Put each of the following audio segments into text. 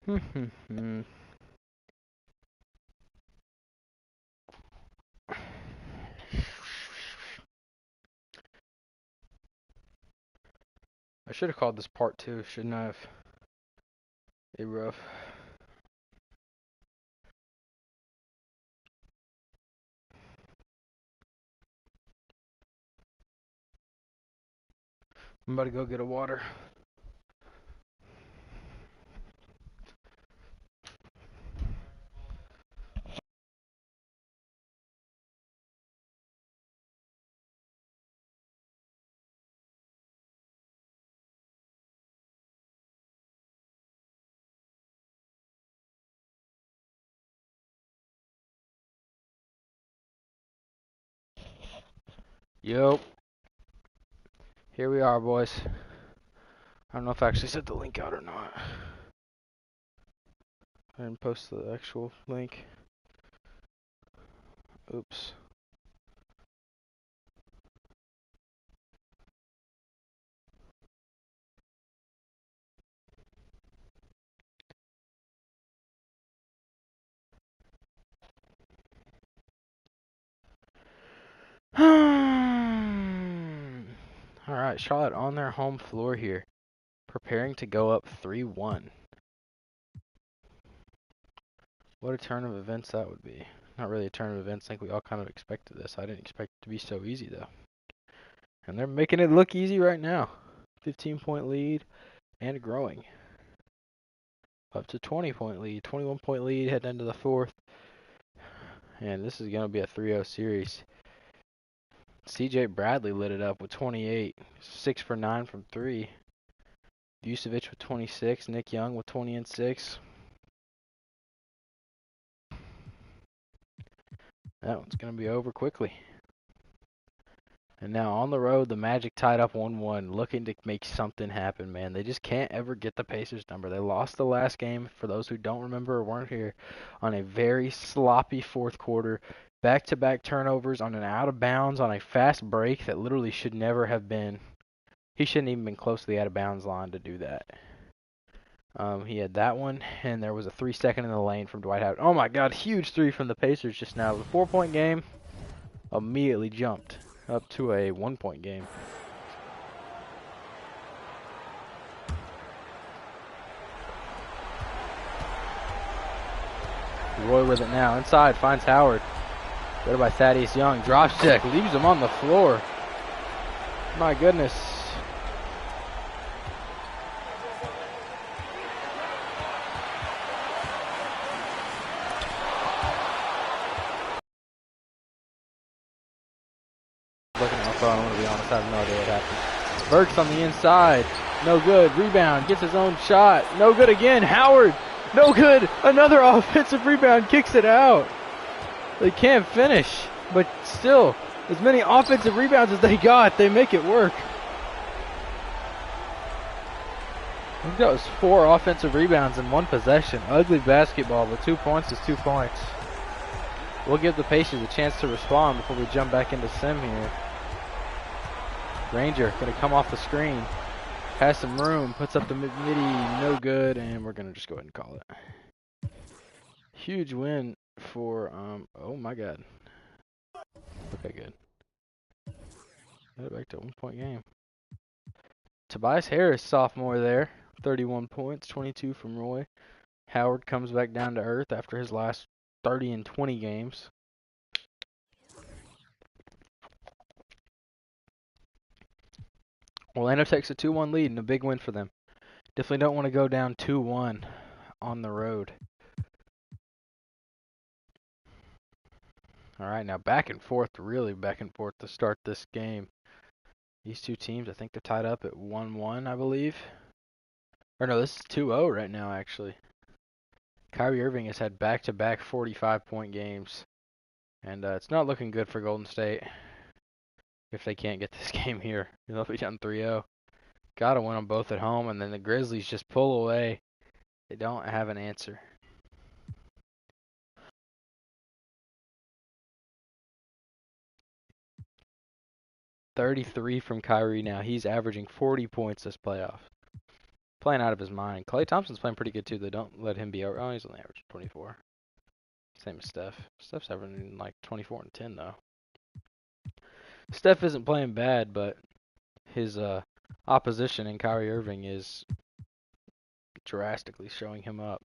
I should have called this part 2, shouldn't I have? A rough. I'm about to go get a water. Yo, here we are, boys. I don't know if I actually sent the link out or not. I didn't post the actual link. Oops. Alright, Charlotte on their home floor here. Preparing to go up 3-1. What a turn of events that would be. Not really a turn of events. I think we all kind of expected this. I didn't expect it to be so easy, though. And they're making it look easy right now. 15-point lead and growing. Up to 20-point lead. 21-point lead heading into the fourth. And this is going to be a 3-0 series. CJ Bradley lit it up with 28. 6 for 9 from 3. Vucevic with 26. Nick Young with 20 and 6. That one's going to be over quickly. And now on the road, the Magic tied up 1-1, looking to make something happen, man. They just can't ever get the Pacers number. They lost the last game, for those who don't remember or weren't here, on a very sloppy fourth quarter. Back-to-back turnovers on an out-of-bounds on a fast break that literally should never have been. He shouldn't even been close to the out-of-bounds line to do that. He had that one, and there was a 3-second in the lane from Dwight Howard. Oh, my God, huge three from the Pacers just now. It was a 4-point game. Immediately jumped up to a 1-point game. Roy with it now. Inside, finds Howard. Good by Thaddeus Young. Drops check, leaves him on the floor. My goodness. Looking at my phone, I'm going to be honest, I have no idea what happened. Burks on the inside. No good. Rebound. Gets his own shot. No good again. Howard. No good. Another offensive rebound. Kicks it out. They can't finish. But still, as many offensive rebounds as they got, they make it work. I think that was 4 offensive rebounds in 1 possession. Ugly basketball, but 2 points is 2 points. We'll give the Pacers a chance to respond before we jump back into sim here. Granger going to come off the screen. Has some room, puts up the midi, no good, and we're going to just go ahead and call it. Huge win for, oh my God. Okay, good. Got it back to a 1-point game. Tobias Harris, sophomore there. 31 points, 22 from Roy. Howard comes back down to earth after his last 30 and 20 games. Orlando takes a 2-1 lead and a big win for them. Definitely don't want to go down 2-1 on the road. All right, now back and forth, really back and forth to start this game. These two teams, I think they're tied up at 1-1, I believe. Or no, this is 2-0 right now, actually. Kyrie Irving has had back-to-back 45-point games. And it's not looking good for Golden State if they can't get this game here. They'll be down 3-0. Got to win them both at home, and then the Grizzlies just pull away. They don't have an answer. .33 from Kyrie now. He's averaging 40 points this playoff. playing out of his mind. Klay Thompson's playing pretty good too. They don't let him be over. Oh, he's only averaging 24. Same as Steph. Steph's averaging like 24 and 10 though. Steph isn't playing bad, but his opposition in Kyrie Irving is drastically showing him up.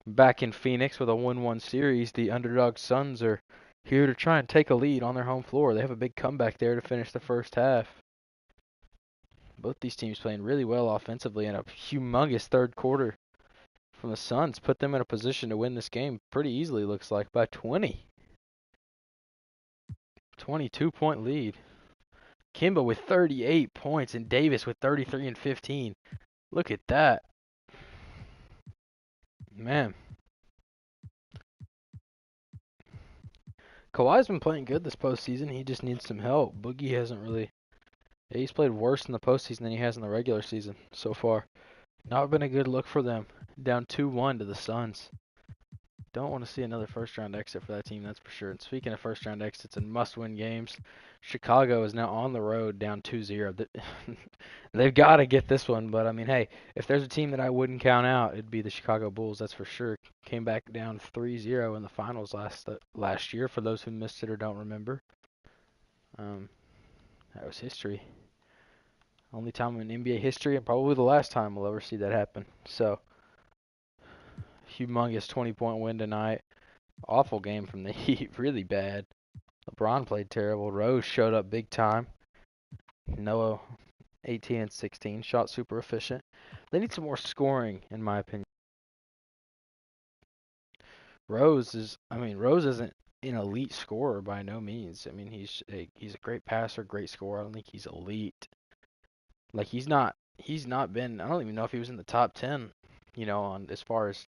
Back in Phoenix with a 1-1 series, the underdog Suns are here to try and take a lead on their home floor. They have a big comeback there to finish the first half. Both these teams playing really well offensively, and a humongous third quarter from the Suns put them in a position to win this game pretty easily, looks like, by 20. 22-point lead. Kimba with 38 points and Davis with 33 and 15. Look at that. Man. Kawhi's been playing good this postseason. He just needs some help. Boogie hasn't really... He's played worse in the postseason than he has in the regular season so far. Not been a good look for them. Down 2-1 to the Suns. Don't want to see another first-round exit for that team, that's for sure. And speaking of first-round exits and must-win games, Chicago is now on the road down 2-0. They've got to get this one, but I mean, hey, if there's a team that I wouldn't count out, it'd be the Chicago Bulls, that's for sure. Came back down 3-0 in the finals last year, for those who missed it or don't remember. That was history. Only time in NBA history, and probably the last time we'll ever see that happen. So, humongous 20-point win tonight. Awful game from the Heat, really bad. LeBron played terrible. Rose showed up big time. Noah, 18 and 16, shot super efficient. They need some more scoring, in my opinion. Rose isn't an elite scorer by no means. I mean, he's a great passer, great scorer. I don't think he's elite. Like, he's not been, I don't even know if he was in the top 10, on as far as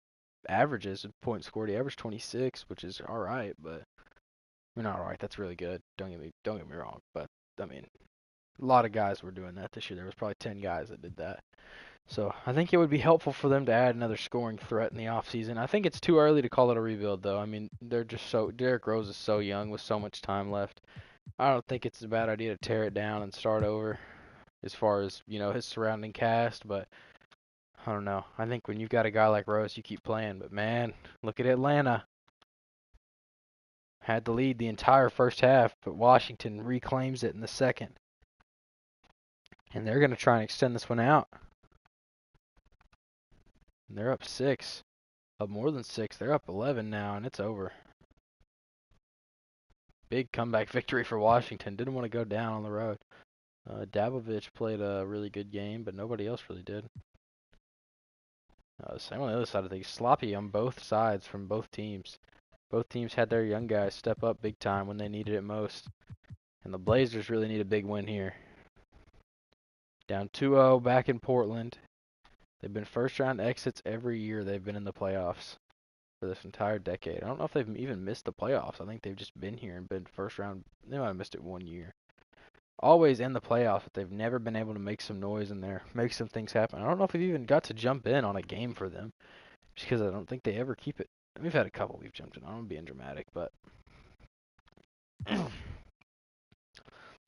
averages of points scored. He averaged 26, which is all right, but not all right. That's really good. Don't get me wrong, but I mean, a lot of guys were doing that this year. There was probably 10 guys that did that. So I think it would be helpful for them to add another scoring threat in the offseason. I think it's too early to call it a rebuild, though. I mean, Derrick Rose is so young with so much time left. I don't think it's a bad idea to tear it down and start over as far as, his surrounding cast, but I don't know. I think when you've got a guy like Rose, you keep playing. But, man, look at Atlanta. Had the lead the entire first half, but Washington reclaims it in the second. And they're going to try and extend this one out. And they're up 6. Up more than 6. They're up 11 now, and it's over. Big comeback victory for Washington. Didn't want to go down on the road. Dabovich played a really good game, but nobody else really did. Same on the other side of things. Sloppy on both sides from both teams. Both teams had their young guys step up big time when they needed it most. And the Blazers really need a big win here. Down 2-0 back in Portland. They've been first-round exits every year they've been in the playoffs for this entire decade. I don't know if they've even missed the playoffs. I think they've just been here and been first round. They might have missed it 1 year. Always in the playoffs, but they've never been able to make some noise in there, make some things happen. I don't know if we've even got to jump in on a game for them, just because I don't think they ever keep it. We've had a couple we've jumped in on. I'm being dramatic, but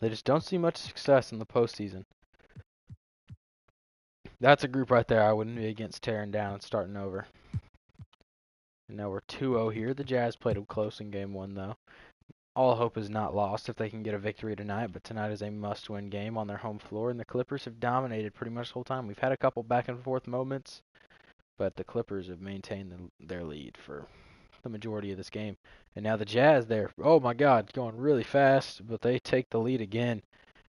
they just don't see much success in the postseason. That's a group right there I wouldn't be against tearing down and starting over. And now we're 2-0 here. The Jazz played them close in game 1, though. All hope is not lost if they can get a victory tonight, but tonight is a must-win game on their home floor, and the Clippers have dominated pretty much the whole time. We've had a couple back-and-forth moments, but the Clippers have maintained their lead for the majority of this game. And now the Jazz, they're, oh my God, going really fast, but they take the lead again,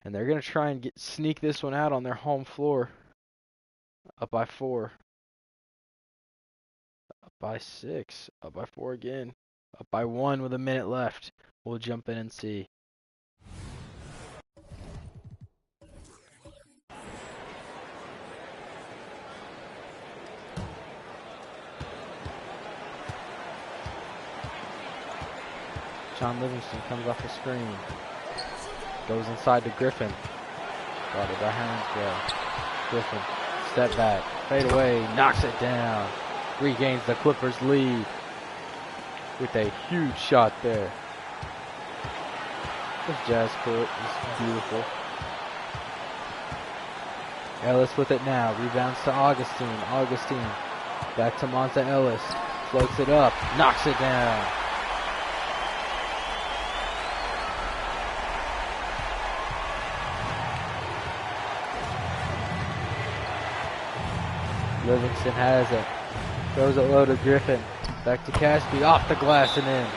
and they're going to try and sneak this one out on their home floor. Up by 4. Up by 6. Up by 4 again. Up by 1 with a minute left. We'll jump in and see. John Livingston comes off the screen. Goes inside to Griffin. Guarded by Hansbrough. Griffin, step back, fade away, knocks it down. Regains the Clippers lead with a huge shot there. This Jazz court is beautiful. Ellis with it now. Rebounds to Augustine. Augustine. Back to Monta Ellis. Floats it up. Knocks it down. Livingston has it. Throws it low to Griffin. Back to Caspi. Off the glass and in.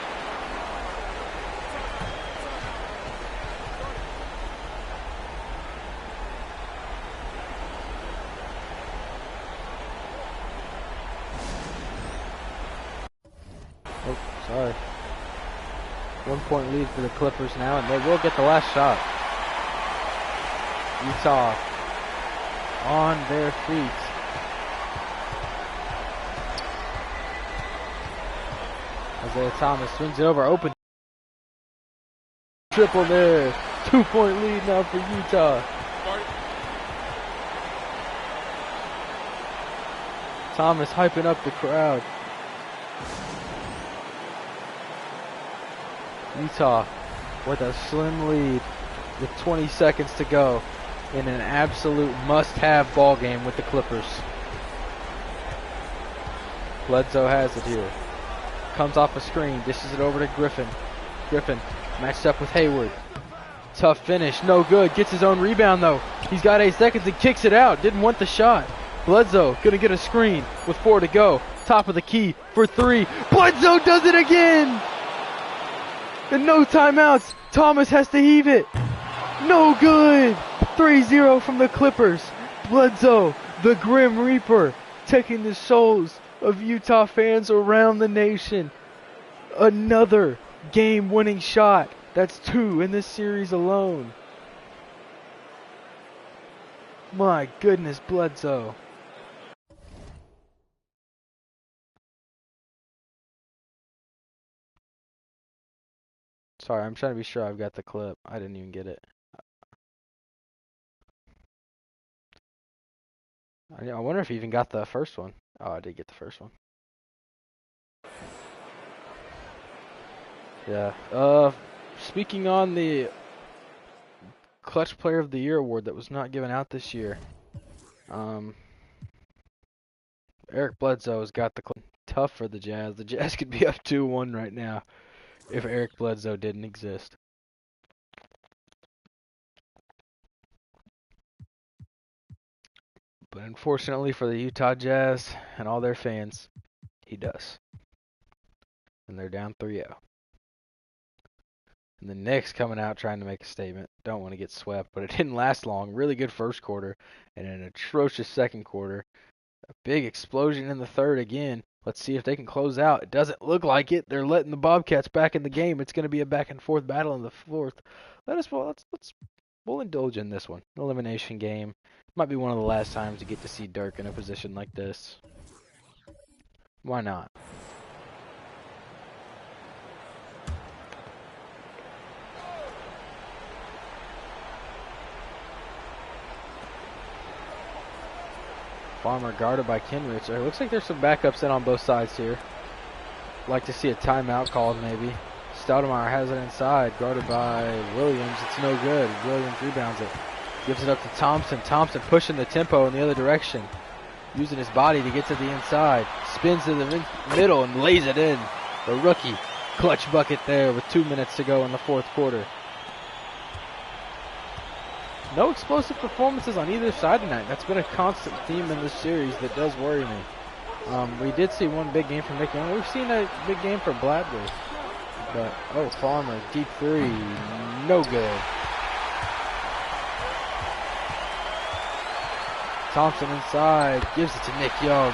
Oh, sorry. 1 point lead for the Clippers now, and they will get the last shot. Utah on their feet. Isaiah Thomas swings it over, open. Triple there. 2 point lead now for Utah. Thomas hyping up the crowd. Utah with a slim lead with 20 seconds to go in an absolute must-have ball game with the Clippers. Bledsoe has it here. Comes off a screen, dishes it over to Griffin. Griffin matched up with Hayward. Tough finish, no good. Gets his own rebound though. He's got 8 seconds and kicks it out. Didn't want the shot. Bledsoe gonna get a screen with 4 to go. Top of the key for 3. Bledsoe does it again! And no timeouts. Thomas has to heave it. No good. 3-0 from the Clippers. Bledsoe, the Grim Reaper, taking the souls of Utah fans around the nation. Another game-winning shot. That's 2 in this series alone. My goodness, Bledsoe. Sorry, I'm trying to be sure I've got the clip. I didn't even get it. I wonder if he even got the first one. Oh, I did get the first one. Yeah. Speaking on the Clutch Player of the Year award that was not given out this year. Eric Bledsoe has got the clip. Tough for the Jazz. The Jazz could be up 2-1 right now if Eric Bledsoe didn't exist. But unfortunately for the Utah Jazz and all their fans, he does. And they're down 3-0. And the Knicks coming out trying to make a statement. Don't want to get swept, but it didn't last long. Really good first quarter and an atrocious second quarter. A big explosion in the third again. Let's see if they can close out. It doesn't look like it. They're letting the Bobcats back in the game. It's going to be a back and forth battle in the fourth. We'll indulge in this one. Elimination game. Might be one of the last times you get to see Dirk in a position like this. Why not? Farmer guarded by Kenrich. It looks like there's some backups in on both sides here. Like to see a timeout called maybe. Stoudemire has it inside, guarded by Williams. It's no good. Williams rebounds it. Gives it up to Thompson. Thompson pushing the tempo in the other direction. Using his body to get to the inside. Spins to the middle and lays it in. The rookie clutch bucket there with 2 minutes to go in the fourth quarter. No explosive performances on either side tonight. That's been a constant theme in this series that does worry me. We did see one big game from Nick Young. We've seen a big game from Bradley. But, oh, Farmer, deep three, no good. Thompson inside, gives it to Nick Young.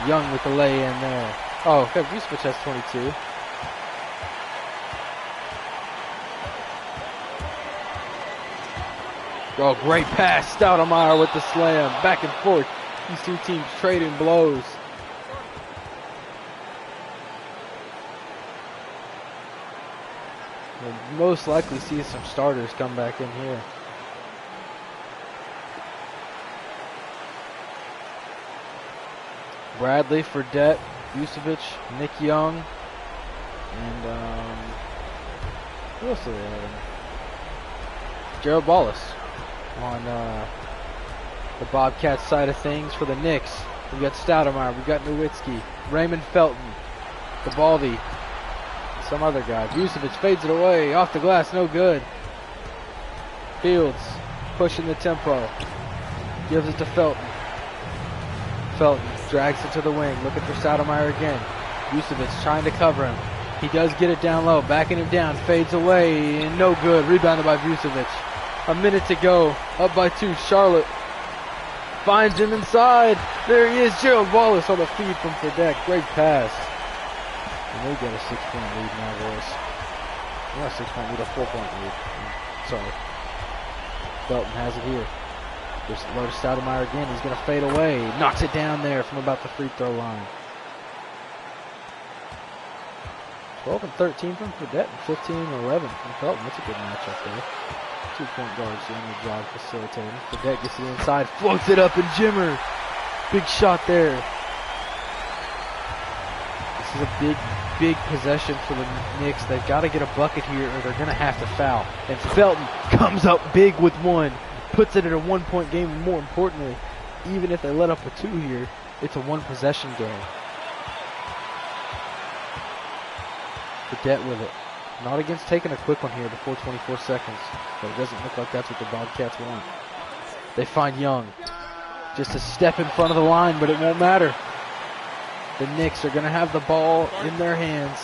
Young with the lay-in there. Oh, Vucevic has 22. Oh, great pass. Stoudemire with the slam. Back and forth. These two teams trading blows. We'll most likely see some starters come back in here. Bradley, Fredette, Vucevic, Nick Young, and who else do they have? Gerald Wallace on The Bobcats side of things for the Knicks. We got Stoudemire, we got Nowitzki, Raymond Felton, Gabaldi, some other guy. Vucevic fades it away, off the glass, no good. Fields pushing the tempo, gives it to Felton. Felton drags it to the wing, looking for Stoudemire again. Vucevic trying to cover him. He does get it down low, backing him down, fades away, and no good. Rebounded by Vucevic. A minute to go, up by 2. Charlotte finds him inside. There he is, Gerald Wallace on the feed from Fredette. Great pass. And they get a 6-point lead now, boys. Not a 6-point lead, a 4-point lead. Sorry. Felton has it here. Just low to Stoudemire again. He's going to fade away. Knocks it down there from about the free throw line. 12 and 13 from Fredette and 15 and 11 from Felton. That's a good matchup there. 2 point guards doing their job facilitating. Fredette gets it inside, floats it up, and Jimmer. Big shot there. This is a big possession for the Knicks. They've got to get a bucket here or they're going to have to foul. And Felton comes up big with one. Puts it in a 1-point game, and more importantly, even if they let up a 2 here, it's a 1-possession game. Fredette with it. Not against taking a quick one here before 24 seconds, but it doesn't look like that's what the Bobcats want. They find Young. Just a step in front of the line, but it won't matter. The Knicks are going to have the ball in their hands,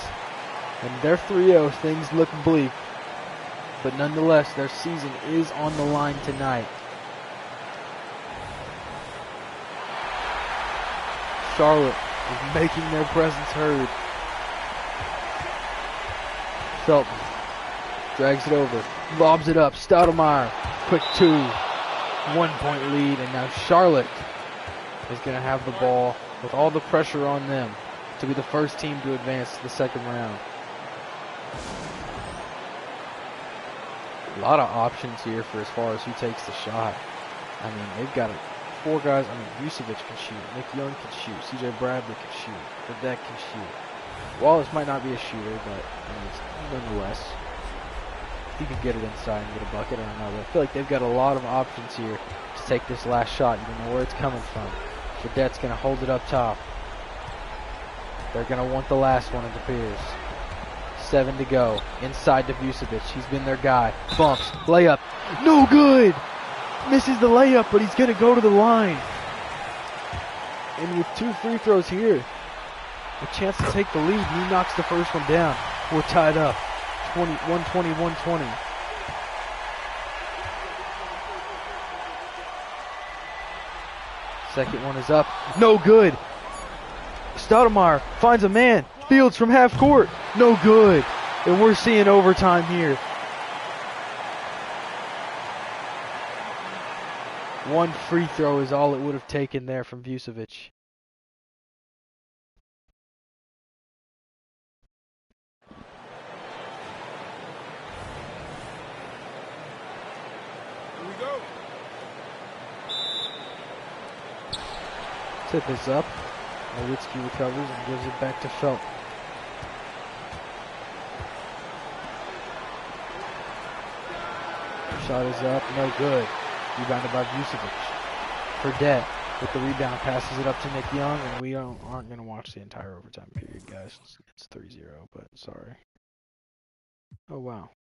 and they're 3-0. Things look bleak. But nonetheless, their season is on the line tonight. Charlotte is making their presence heard. Felton drags it over, lobs it up. Stoudemire, quick 2, 1-point lead, and now Charlotte is going to have the ball with all the pressure on them to be the first team to advance to the second round. A lot of options here for as far as who takes the shot. I mean, they've got 4 guys. I mean, Vucevic can shoot. Nick Young can shoot. C.J. Bradley can shoot. Fredette can shoot. Wallace might not be a shooter, but I mean, nonetheless, he could get it inside and get a bucket. I don't know. But I feel like they've got a lot of options here to take this last shot. You don't know where it's coming from. Fredette's going to hold it up top. They're going to want the last one, it appears. 7 to go. Inside to Vucevic. He's been their guy. Bumps. Layup. No good! Misses the layup, but he's going to go to the line. And with 2 free throws here, a chance to take the lead. He knocks the first one down. We're tied up. 120, 120. Second one is up. No good. Stoudemire finds a man. Fields from half court. No good. And we're seeing overtime here. 1 free throw is all it would have taken there from Vucevic. Here we go. Tip is up. Nowitzki recovers and gives it back to Felton. Shot is up, no good. Rebounded by Vucevic. Fredette with the rebound passes it up to Nick Young, and we aren't going to watch the entire overtime period, guys. It's 3-0, but sorry. Oh, wow.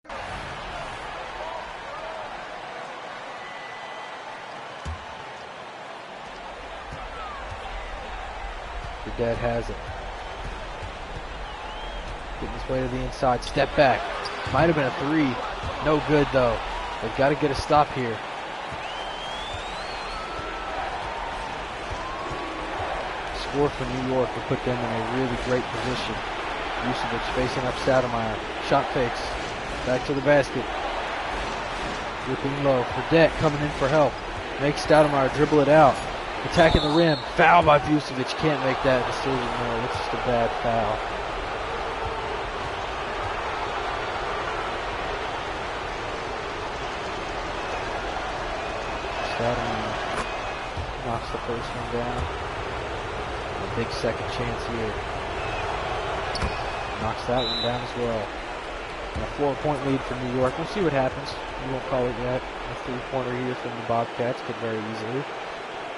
Fredette has it. Getting his way to the inside. Step back. Might have been a 3. No good, though. They've got to get a stop here. Score for New York will put them in a really great position. Vucevic facing up Stoudemire. Shot fakes. Back to the basket. Ripping low. Fredette coming in for help. Makes Stoudemire dribble it out. Attacking the rim. Foul by Vucevic. Can't make that decision. No, it's just a bad foul. Stoudemire knocks the first one down. A big second chance here. Knocks that one down as well. And a 4-point lead for New York. We'll see what happens. We won't call it yet. A 3-pointer here from the Bobcats could very easily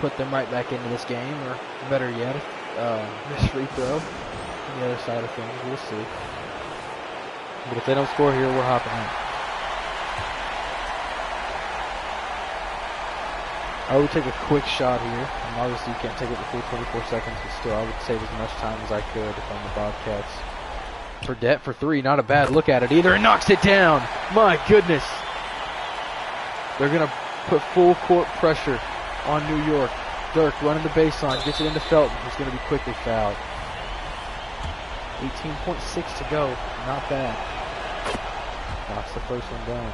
put them right back into this game, or better yet, this free throw on the other side of things. We'll see. But if they don't score here, we're hopping out. I would take a quick shot here. And obviously, you can't take it the full 24 seconds, but still, I would save as much time as I could if I'm the Bobcats. Fredette for three, not a bad look at it either, and knocks it down. My goodness. They're going to put full court pressure on New York. Dirk running the baseline, gets it into Felton, who's going to be quickly fouled. 18.6 to go, not bad. Knocks the first one down.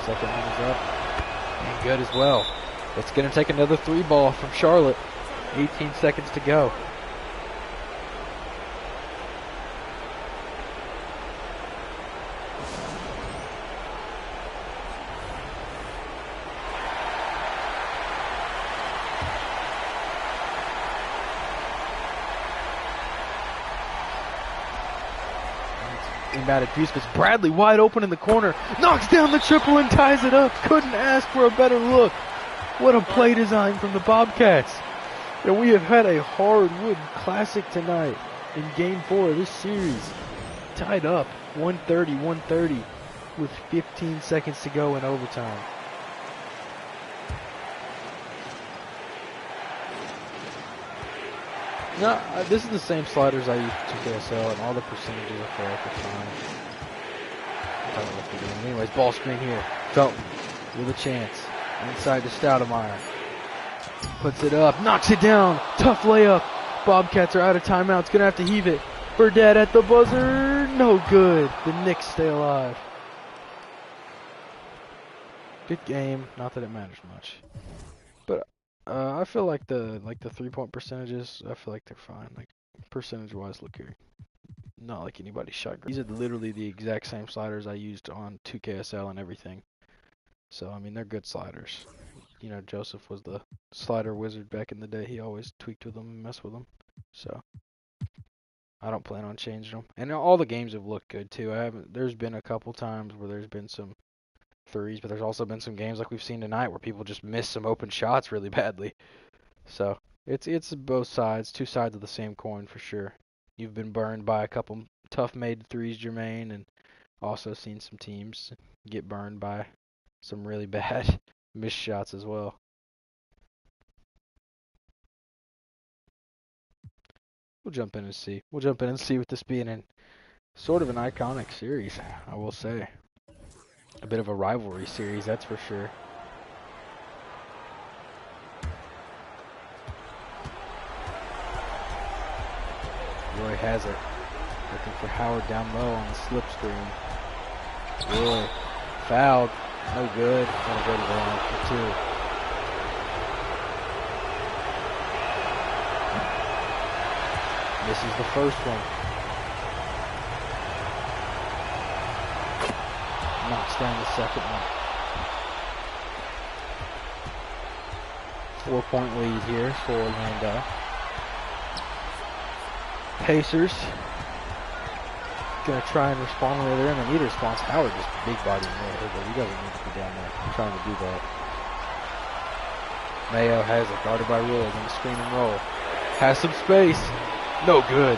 Second one is up, and good as well. It's going to take another three ball from Charlotte. 18 seconds to go. Inbound at Deuce, Bradley wide open in the corner, knocks down the triple and ties it up. Couldn't ask for a better look. What a play design from the Bobcats. And we have had a hardwood classic tonight in Game 4 of this series. Tied up 130 with 15 seconds to go in overtime. No, this is the same sliders I used to KSL, and all the percentages are correct at the time. I don't know what they're doing. Anyways, ball screen here. Felton with a chance. Inside to Stoudemire. Puts it up, knocks it down. Tough layup. Bobcats are out of timeouts. Gonna have to heave it. Burdett at the buzzer. No good. The Knicks stay alive. Good game. Not that it matters much. But I feel like the 3-point percentages, I feel like they're fine. Like percentage-wise, look here. Not like anybody shot great. These are literally the exact same sliders I used on 2KSL and everything. So I mean, they're good sliders. You know, Joseph was the slider wizard back in the day. He always tweaked with them and messed with them. So I don't plan on changing them. And all the games have looked good too. There's been a couple times where there's been some threes, but there's also been some games like we've seen tonight where people just miss some open shots really badly. So it's both sides, two sides of the same coin for sure. You've been burned by a couple tough made threes, Jermaine, and also seen some teams get burned by some really bad missed shots as well. We'll jump in and see. We'll jump in and see with this being sort of an iconic series, I will say. A bit of a rivalry series, that's for sure. Roy has it. Looking for Howard down low on the slip screen. Roy fouled. No good. Gonna go to the line for two. This is the first one. Knocks down the second one. 4-point lead here for Orlando. Pacers gonna try and respond on the other end. They need a response. Howard just big body in there, but he doesn't need to be down there. I'm trying to do that. Mayo has it, guarded by Roy. Gonna screen and roll. Has some space. No good.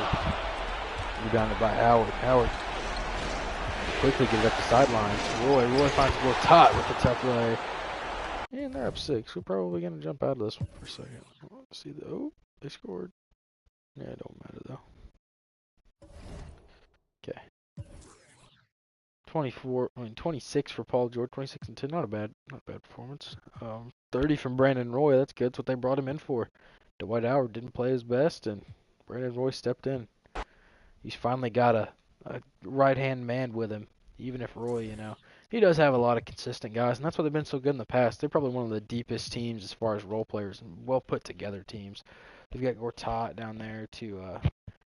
Rebounded by Howard. Howard quickly gets up the sidelines. Roy finds Will Tot with the tough lay. And they're up 6. We're probably gonna jump out of this one for a second. Let's see they scored. Yeah, it don't matter though. Okay. 26 for Paul George, 26 and 10. Not a bad performance. 30 from Brandon Roy. That's good. That's what they brought him in for. Dwight Howard didn't play his best, and Brandon Roy stepped in. He's finally got a right-hand man with him, even if Roy, he does have a lot of consistent guys, and that's why they've been so good in the past. They're probably one of the deepest teams as far as role players and well put together teams. They've got Gortat down there to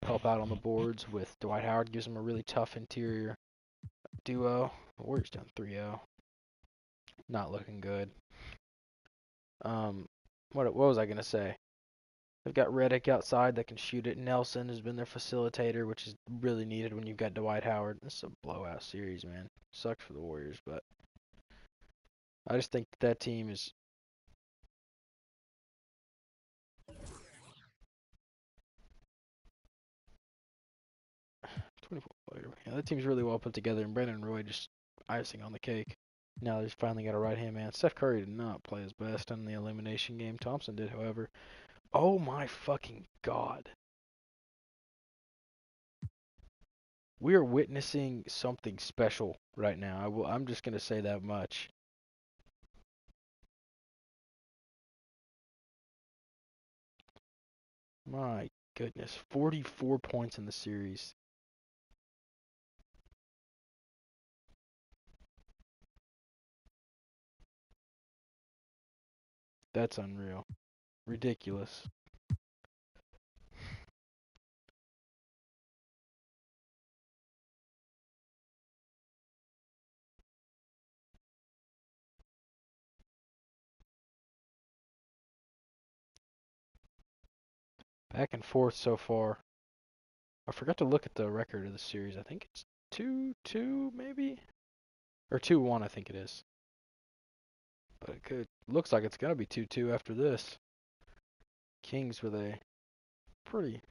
help out on the boards with Dwight Howard, gives them a really tough interior duo. The Warriors down 3-0. Not looking good. What was I going to say? They've got Redick outside that can shoot it. Nelson has been their facilitator, which is really needed when you've got Dwight Howard. This is a blowout series, man. Sucks for the Warriors, but I just think that team is 24 later. Yeah, that team's really well put together, and Brandon Roy just icing on the cake. Now he's finally got a right hand man. Steph Curry did not play his best in the elimination game. Thompson did, however. Oh my fucking god. We are witnessing something special right now. I'm just gonna say that much. My goodness, 44 points in the series. That's unreal. Ridiculous. Back and forth so far. I forgot to look at the record of the series. I think it's 2-2 maybe? Or 2-1 I think it is. But looks like it's gonna be 2-2 after this. Kings with a pretty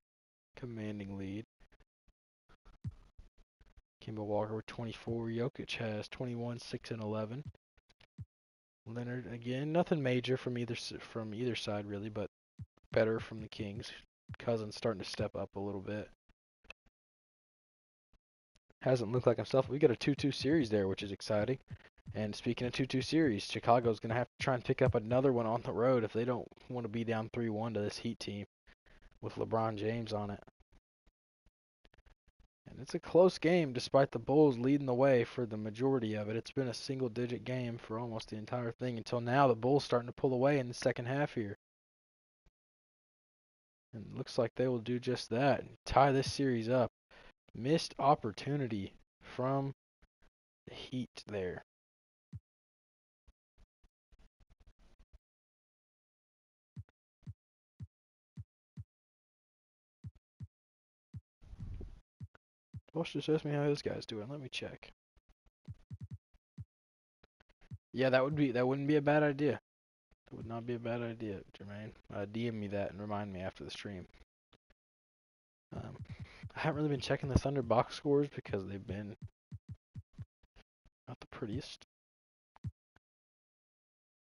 commanding lead. Kemba Walker with 24. Jokic has 21, 6 and 11. Leonard again, nothing major from either side really, but better from the Kings. Cousins starting to step up a little bit. Hasn't looked like himself. We got a 2-2 series there, which is exciting. And speaking of 2-2 series, Chicago's going to have to try and pick up another one on the road if they don't want to be down 3-1 to this Heat team with LeBron James on it. And it's a close game despite the Bulls leading the way for the majority of it. It's been a single-digit game for almost the entire thing until now. The Bulls starting to pull away in the second half here. And it looks like they will do just that and tie this series up. Missed opportunity from the Heat there. Boss just asked me how this guy's doing. Let me check. Yeah, that wouldn't be a bad idea. That would not be a bad idea, Jermaine. DM me that and remind me after the stream. I haven't really been checking the Thunder box scores because they've been not the prettiest.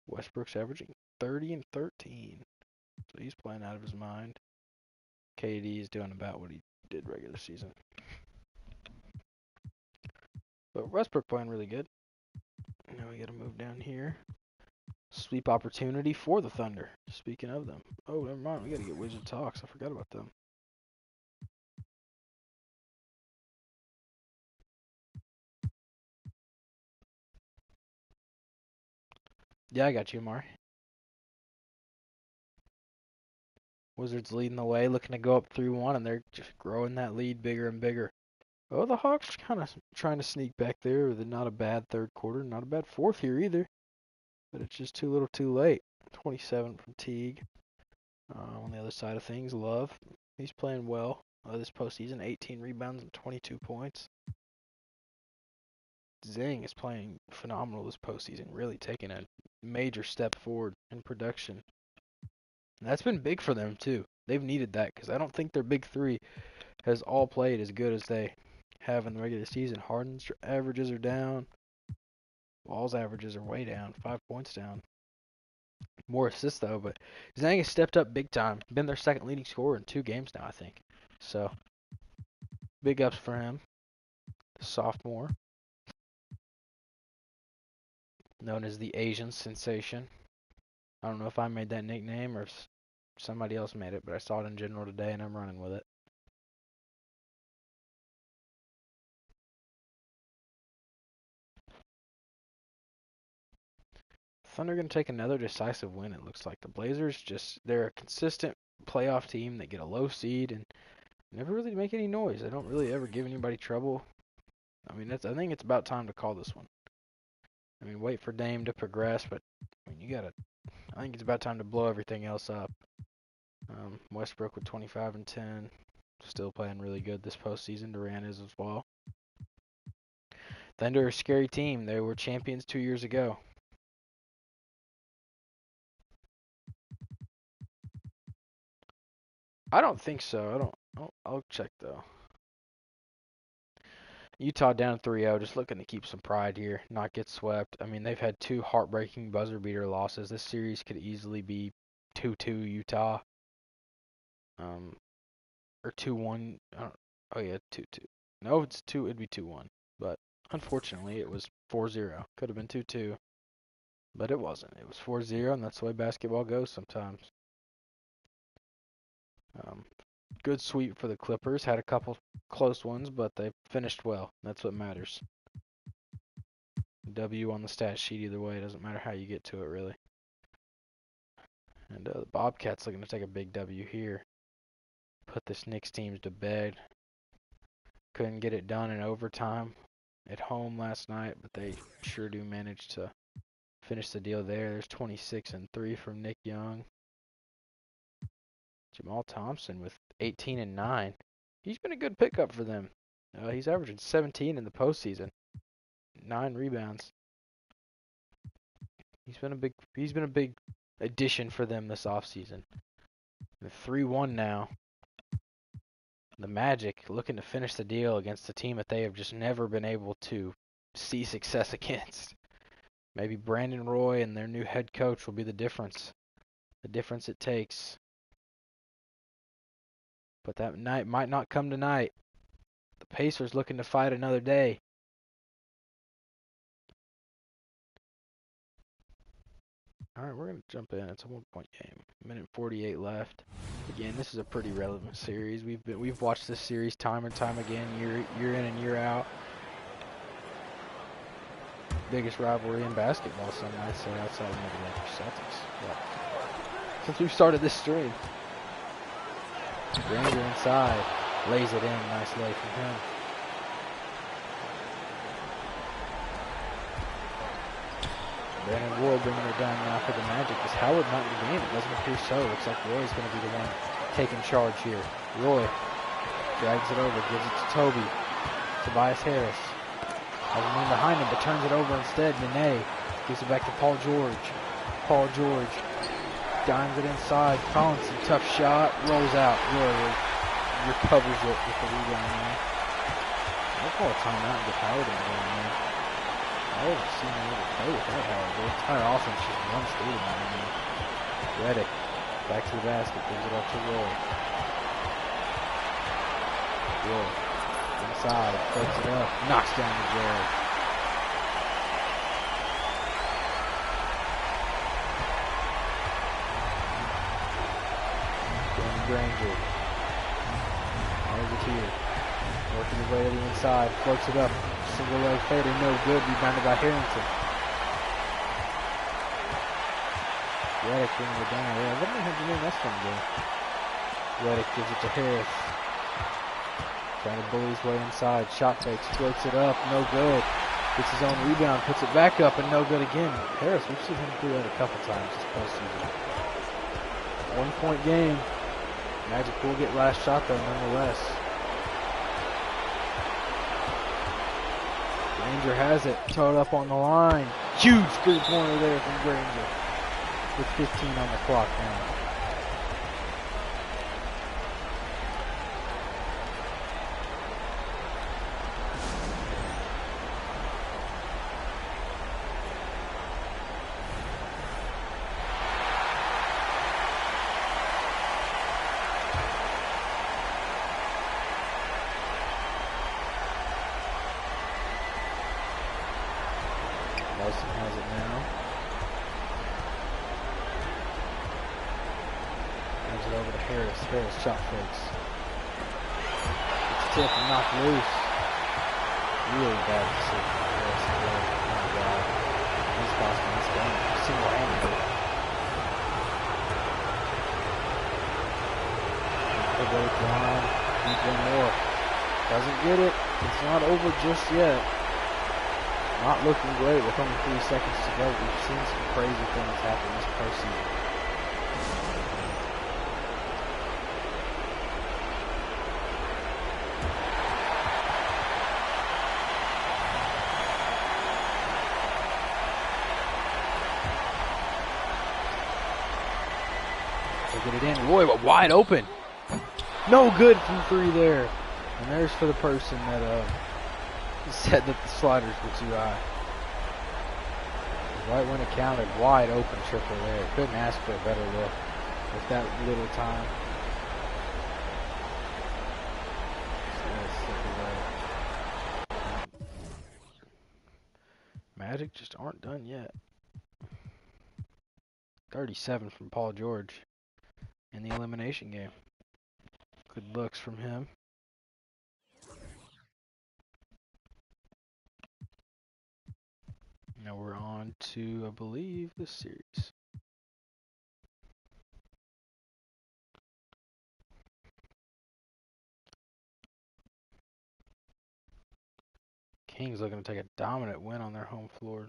Westbrook's averaging 30 and 13, so he's playing out of his mind. KD is doing about what he did regular season. But Westbrook playing really good. Now we got to move down here. Sweep opportunity for the Thunder. Speaking of them. Oh, never mind. We got to get Wizard Talks. I forgot about them. Yeah, I got you, Amari. Wizards leading the way, looking to go up 3-1, and they're just growing that lead bigger and bigger. Oh, the Hawks kind of trying to sneak back there with not a bad third quarter, not a bad fourth here either. But it's just too little too late. 27 from Teague. On the other side of things, Love, he's playing well this postseason. 18 rebounds and 22 points. Zhang is playing phenomenal this postseason, really taking a major step forward in production. And that's been big for them, too. They've needed that because I don't think their big three has all played as good as they have in the regular season. Harden's averages are down. Wall's averages are way down, 5 points down. More assists, though, but Zhang has stepped up big time. Been their second leading scorer in 2 games now, I think. So, big ups for him. The sophomore, known as the Asian sensation. I don't know if I made that nickname or if somebody else made it, but I saw it in general today and I'm running with it. Thunder going to take another decisive win, it looks like. The Blazers they're a consistent playoff team. They get a low seed and never really make any noise. They don't really ever give anybody trouble. I mean, I think it's about time to call this one. I mean, wait for Dame to progress, but I mean, I think it's about time to blow everything else up. Westbrook with 25 and 10, still playing really good this postseason. Durant is as well. Thunder are a scary team. They were champions 2 years ago. I don't think so. I'll check though. Utah down 3-0, just looking to keep some pride here, not get swept. I mean, they've had 2 heartbreaking buzzer beater losses. This series could easily be 2-2 Utah. Or 2-1. Oh yeah, 2-2. No, it's 2. It'd be 2-1. But unfortunately, it was 4-0. Could have been 2-2, but it wasn't. It was 4-0, and that's the way basketball goes sometimes. Good sweep for the Clippers. Had a couple close ones, but they finished well. That's what matters. W on the stat sheet either way. It doesn't matter how you get to it, really. And the Bobcats looking to take a big W here. Put this Knicks team to bed. Couldn't get it done in overtime at home last night, but they sure do manage to finish the deal there. There's 26 and 3 from Nick Young. Jamal Thompson with 18 and 9. He's been a good pickup for them. He's averaging 17 in the postseason, 9 rebounds. He's been a big addition for them this offseason. They're 3-1 now. The Magic looking to finish the deal against a team that they have just never been able to see success against. Maybe Brandon Roy and their new head coach will be the difference. The difference it takes. But that night might not come tonight. The Pacers looking to fight another day. All right, we're going to jump in. It's a 1-point game. 1:48 left. Again, this is a pretty relevant series. We've watched this series time and time again, year in and year out. Biggest rivalry in basketball, some might say, outside of maybe Lakers Celtics. But since we started this stream, Granger inside, lays it in. Nice lay from him. Brandon Roy bringing it down now for the Magic. Is Howard not in the game? It doesn't appear so. Looks like Roy's going to be the one taking charge here. Roy drags it over, gives it to Toby. Tobias Harris has a man behind him, but turns it over instead. Nene gives it back to Paul George. Paul George dimes it inside. Collinson, tough shot, rolls out. Roy recovers it with the rebound there. I'll call a timeout and get Howard in the game, man. I haven't seen him ever play with that Howard. The entire offense just runs through him right now. Redick back to the basket, gives it up to Roy. Roy inside, floats it up, knocks down the Jared. Danny Granger. There's it here. Working his way to the inside, floats it up. Single leg fader, no good. Rebounded by Harrington. Redick bringing it down. Yeah, let me have the name that's from there. Redick gives it to Harris. Trying to bully his way inside. Shot fakes, floats it up, no good. Gets his own rebound, puts it back up, and no good again. Harris, we've seen him do that a couple times this postseason. 1-point game. Magic will get last shot though, nonetheless. Granger has it, towed up on the line. Huge three-pointer there from Granger. With 15 on the clock now. Nelson has it now. Hands it over to Harris. Harris shot fakes. It's tipped and knocked loose. Really bad decision. Harris is really not bad. He's costing this game single-handedly. The break line. DJ Moore doesn't get it. It's not over just yet. Not looking great with only 3 seconds to go. We've seen some crazy things happen this postseason. They get it in. Roy wide open. No good from 3 there. And there's for the person that said that the sliders were too high. Right when it counted, wide open triple there. Couldn't ask for a better look with that little time. Magic just aren't done yet. 37 from Paul George in the elimination game. Good looks from him. Now we're on to, I believe, the series. Kings looking to take a dominant win on their home floor.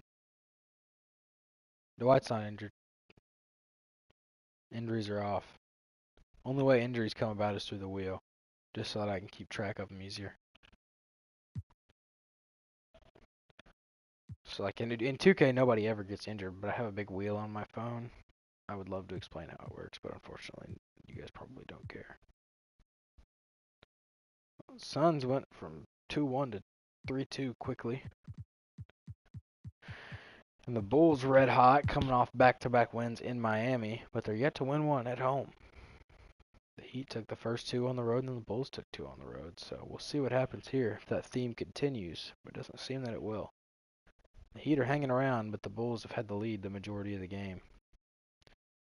Dwight's not injured. Injuries are off. Only way injuries come about is through the wheel, just so that I can keep track of them easier. So like in 2K, nobody ever gets injured, but I have a big wheel on my phone. I would love to explain how it works, but unfortunately, you guys probably don't care. Suns went from 2-1 to 3-2 quickly. And the Bulls red hot, coming off back-to-back wins in Miami, but they're yet to win one at home. The Heat took the first 2 on the road, and then the Bulls took 2 on the road. So we'll see what happens here if that theme continues, but it doesn't seem that it will. The Heat are hanging around, but the Bulls have had the lead the majority of the game.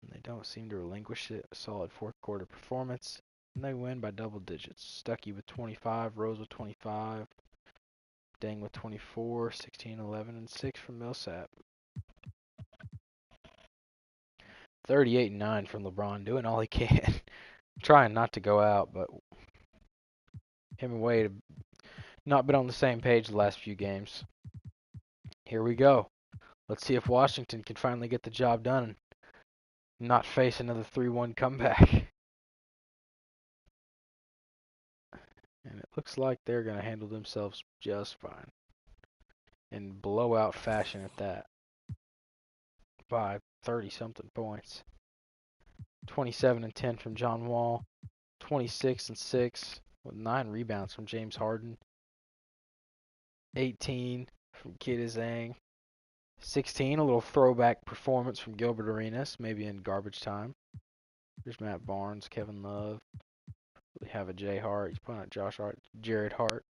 And they don't seem to relinquish it. A solid fourth quarter performance, and they win by double digits. Stuckey with 25, Rose with 25, Deng with 24, 16, 11, and 6 from Millsap. 38-9 from LeBron, doing all he can. Trying not to go out, but him and Wade have not been on the same page the last few games. Here we go. Let's see if Washington can finally get the job done and not face another 3-1 comeback. And it looks like they're going to handle themselves just fine. In blowout fashion at that. By 30-something points. 27 and 10 from John Wall. 26 and 6 with 9 rebounds from James Harden. 18 from Kid Zhang. 16, a little throwback performance from Gilbert Arenas, maybe in garbage time. There's Matt Barnes, Kevin Love. We have a Jay Hart. He's putting out Josh Hart, Jared Hart.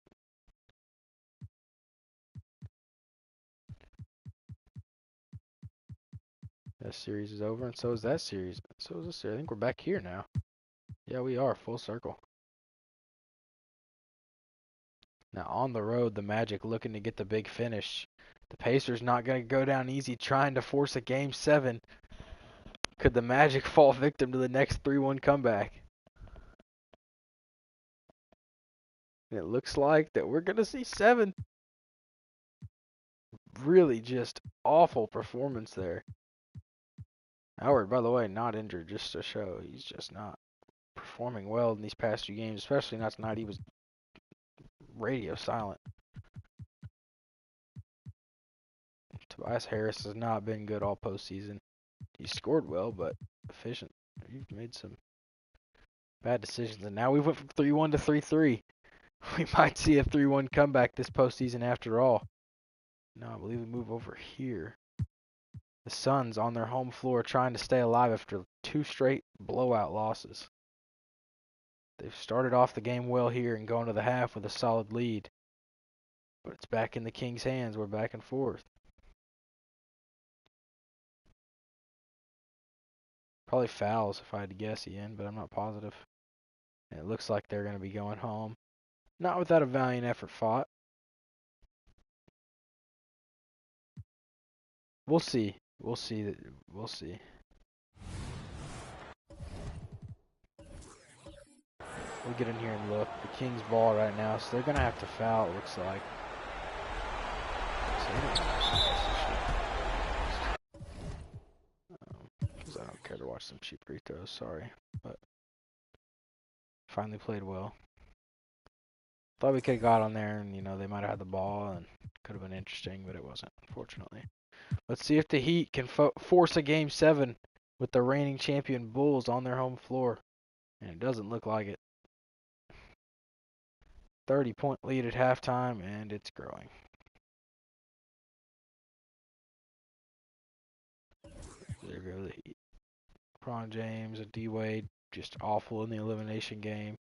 That series is over, and so is that series. So is this series. I think we're back here now. Yeah, we are, full circle. Now on the road, the Magic looking to get the big finish. The Pacers not going to go down easy trying to force a Game 7. Could the Magic fall victim to the next 3-1 comeback? And it looks like that we're going to see 7. Really just awful performance there. Howard, by the way, not injured, just to show he's just not performing well in these past few games, especially not tonight. He was radio silent. Tobias Harris has not been good all postseason. He scored well, but efficient. He's made some bad decisions, and now we went from 3-1 to 3-3. We might see a 3-1 comeback this postseason after all. No, I believe we move over here. The Suns on their home floor trying to stay alive after 2 straight blowout losses. They've started off the game well here and going to the half with a solid lead. But it's back in the Kings' hands. We're back and forth. Probably fouls if I had to guess, Ian, but I'm not positive. And it looks like they're going to be going home. Not without a valiant effort fought. We'll see. We'll see. We'll see. We'll get in here and look. The Kings ball right now, so they're going to have to foul, it looks like. Because I don't care to watch some cheap free throws, sorry. But finally played well. Thought we could have got on there and, they might have had the ball and could have been interesting, but it wasn't, unfortunately. Let's see if the Heat can force a Game 7 with the reigning champion Bulls on their home floor. And it doesn't look like it. 30-point lead at halftime, and it's growing. There goes LeBron James and D-Wade, just awful in the elimination game.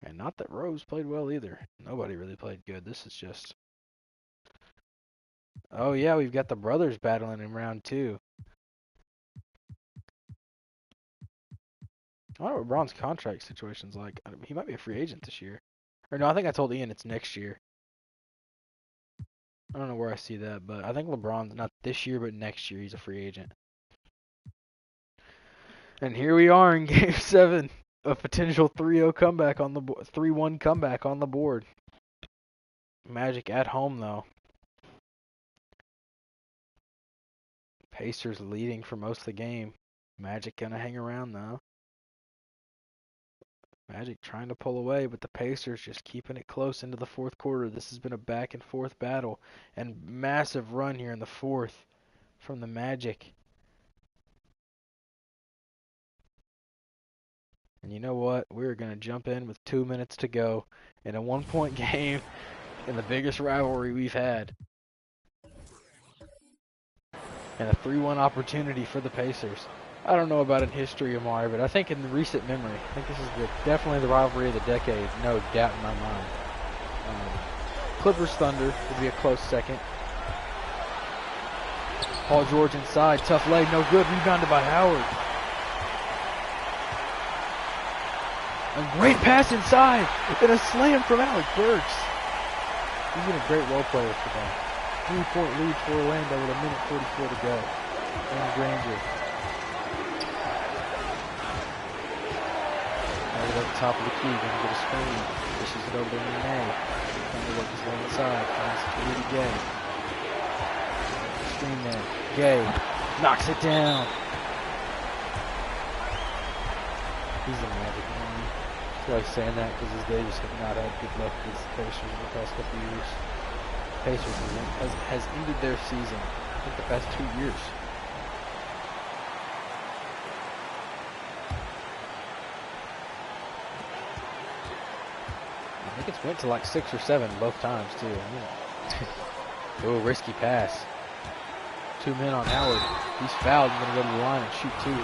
And not that Rose played well either. Nobody really played good. This is just... Oh, yeah, we've got the brothers battling in round 2. I wonder what LeBron's contract situation's like. He might be a free agent this year. Or no, I think I told Ian it's next year. I don't know where I see that, but I think LeBron's not this year, but next year he's a free agent. And here we are in Game 7. A potential 3-0 comeback on the 3-1 comeback on the board. Magic at home, though. Pacers leading for most of the game. Magic gonna hang around, though. Magic trying to pull away, but the Pacers just keeping it close into the fourth quarter. This has been a back-and-forth battle. And massive run here in the fourth from the Magic. And you know what? We're going to jump in with 2 minutes to go in a 1-point game in the biggest rivalry we've had. And a 3-1 opportunity for the Pacers. I don't know about in history, Amari, but I think in recent memory, I think this is definitely the rivalry of the decade, no doubt in my mind. Clippers Thunder would be a close second. Paul George inside, tough lay, no good, rebounded by Howard. A great pass inside, and a slam from Alec Burks. He's been a great role player for them. 3-point lead for Orlando with 1:44 to go. And Granger. Right at the top of the key, gonna get a screen. Dishes it over to Nene. Trying to work his way inside. Finds Rudy Gay. Screen there. Gay knocks it down. He's a Magic man. I feel like saying that because they just have not had good luck against the Pacers in the past couple of years. Pacers has ended their season, I think, the past 2 years. I think it's went to like 6 or 7 both times, too. Oh, risky pass. 2 men on Howard. He's fouled and going to go to the line and shoot 2 here.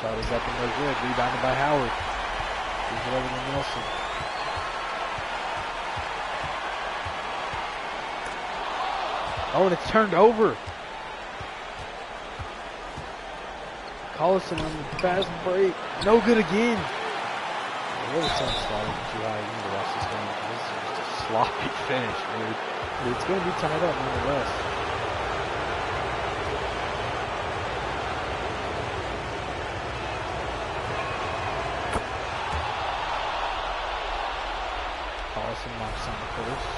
Shot is up and no good. Rebounded by Howard. Gives it over to Nelson. Oh, and it's turned over. Collison on the fast break. No good again. The other sun's sliding too high. You need to watch this game because this is just a sloppy finish, dude. But it's going to be tied up nonetheless. Collison knocks on the first.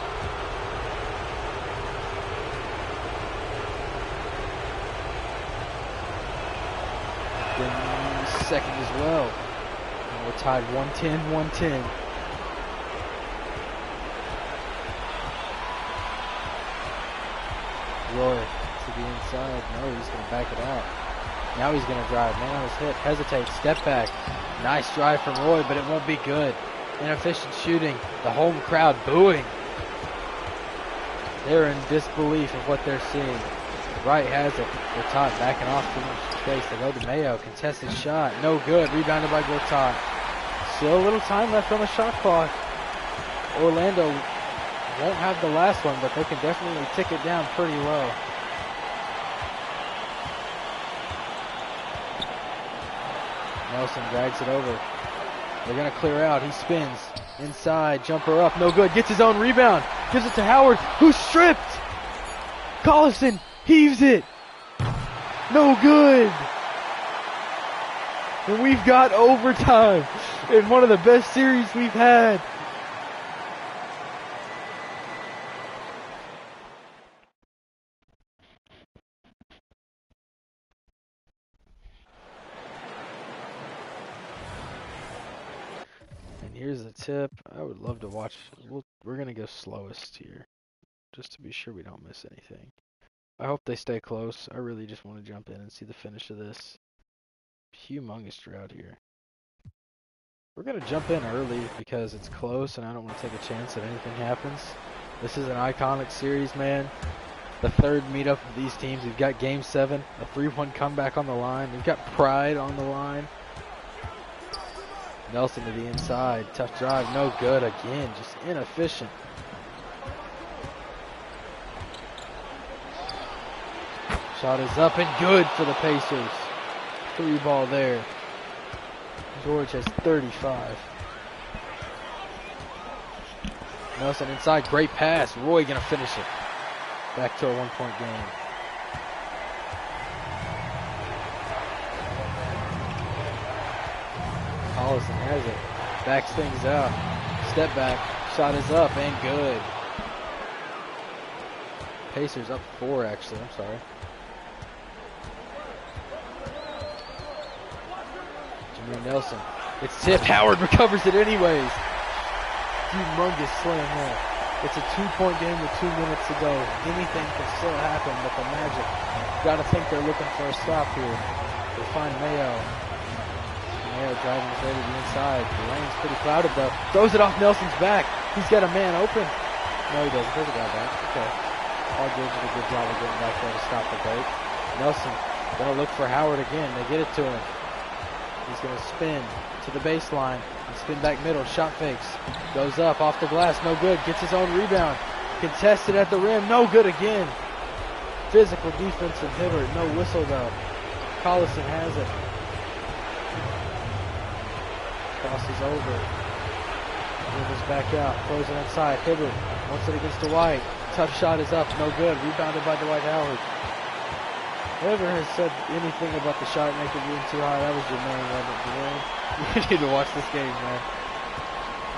Then second as well. And we're tied 110-110. Roy to the inside. No, he's going to back it out. Now he's going to drive. Man on his hip. Hesitates. Step back. Nice drive from Roy, but it won't be good. Inefficient shooting. The home crowd booing. They're in disbelief of what they're seeing. Wright has it. Gortat backing off too much space. They go to Mayo. Contested shot. No good. Rebounded by Gortat. Still a little time left on the shot clock. Orlando won't have the last one, but they can definitely tick it down pretty low. Nelson drags it over. They're going to clear out. He spins. Inside. Jumper up. No good. Gets his own rebound. Gives it to Howard, who's stripped. Collison heaves it. No good. And we've got overtime in one of the best series we've had. Here's the tip. I would love to watch. We're going to go slowest here, just to be sure we don't miss anything. I hope they stay close. I really just want to jump in and see the finish of this humongous drought here. We're going to jump in early because it's close and I don't want to take a chance that anything happens. This is an iconic series, man. The third meetup of these teams. We've got Game 7, a 3-1 comeback on the line. We've got Pride on the line. Nelson to the inside. Tough drive. No good again. Just inefficient. Shot is up and good for the Pacers. 3 ball there. George has 35. Nelson inside. Great pass. Roy going to finish it. Back to a 1-point game. Collison has it. Backs things out. Step back. Shot is up and good. Pacers up 4 actually. I'm sorry. Jameer Nelson. It's tipped. Howard recovers it anyways. Humongous slam there. It's a 2-point game with 2 minutes to go. Anything can still happen, but the Magic got to think they're looking for a stop here. They find Mayo. Mayo driving his way to the inside. The lane's pretty crowded though. Throws it off Nelson's back. He's got a man open. No, he doesn't. There's a guy back. Okay. Paul George did a good job of getting back there to stop the break. Nelson gonna look for Howard again. They get it to him. He's gonna spin to the baseline and spin back middle. Shot fakes. Goes up off the glass. No good. Gets his own rebound. Contested at the rim. No good again. Physical defense from Hibbert. No whistle though. Collison has it. Crosses over. Dribbles back out. Throws it inside. Hibbert wants it against Dwight. Tough shot is up. No good. Rebounded by Dwight Howard. Whoever has said anything about the shot maker being too high, that was Jermaine, wasn't it? Jermaine? You need to watch this game, man.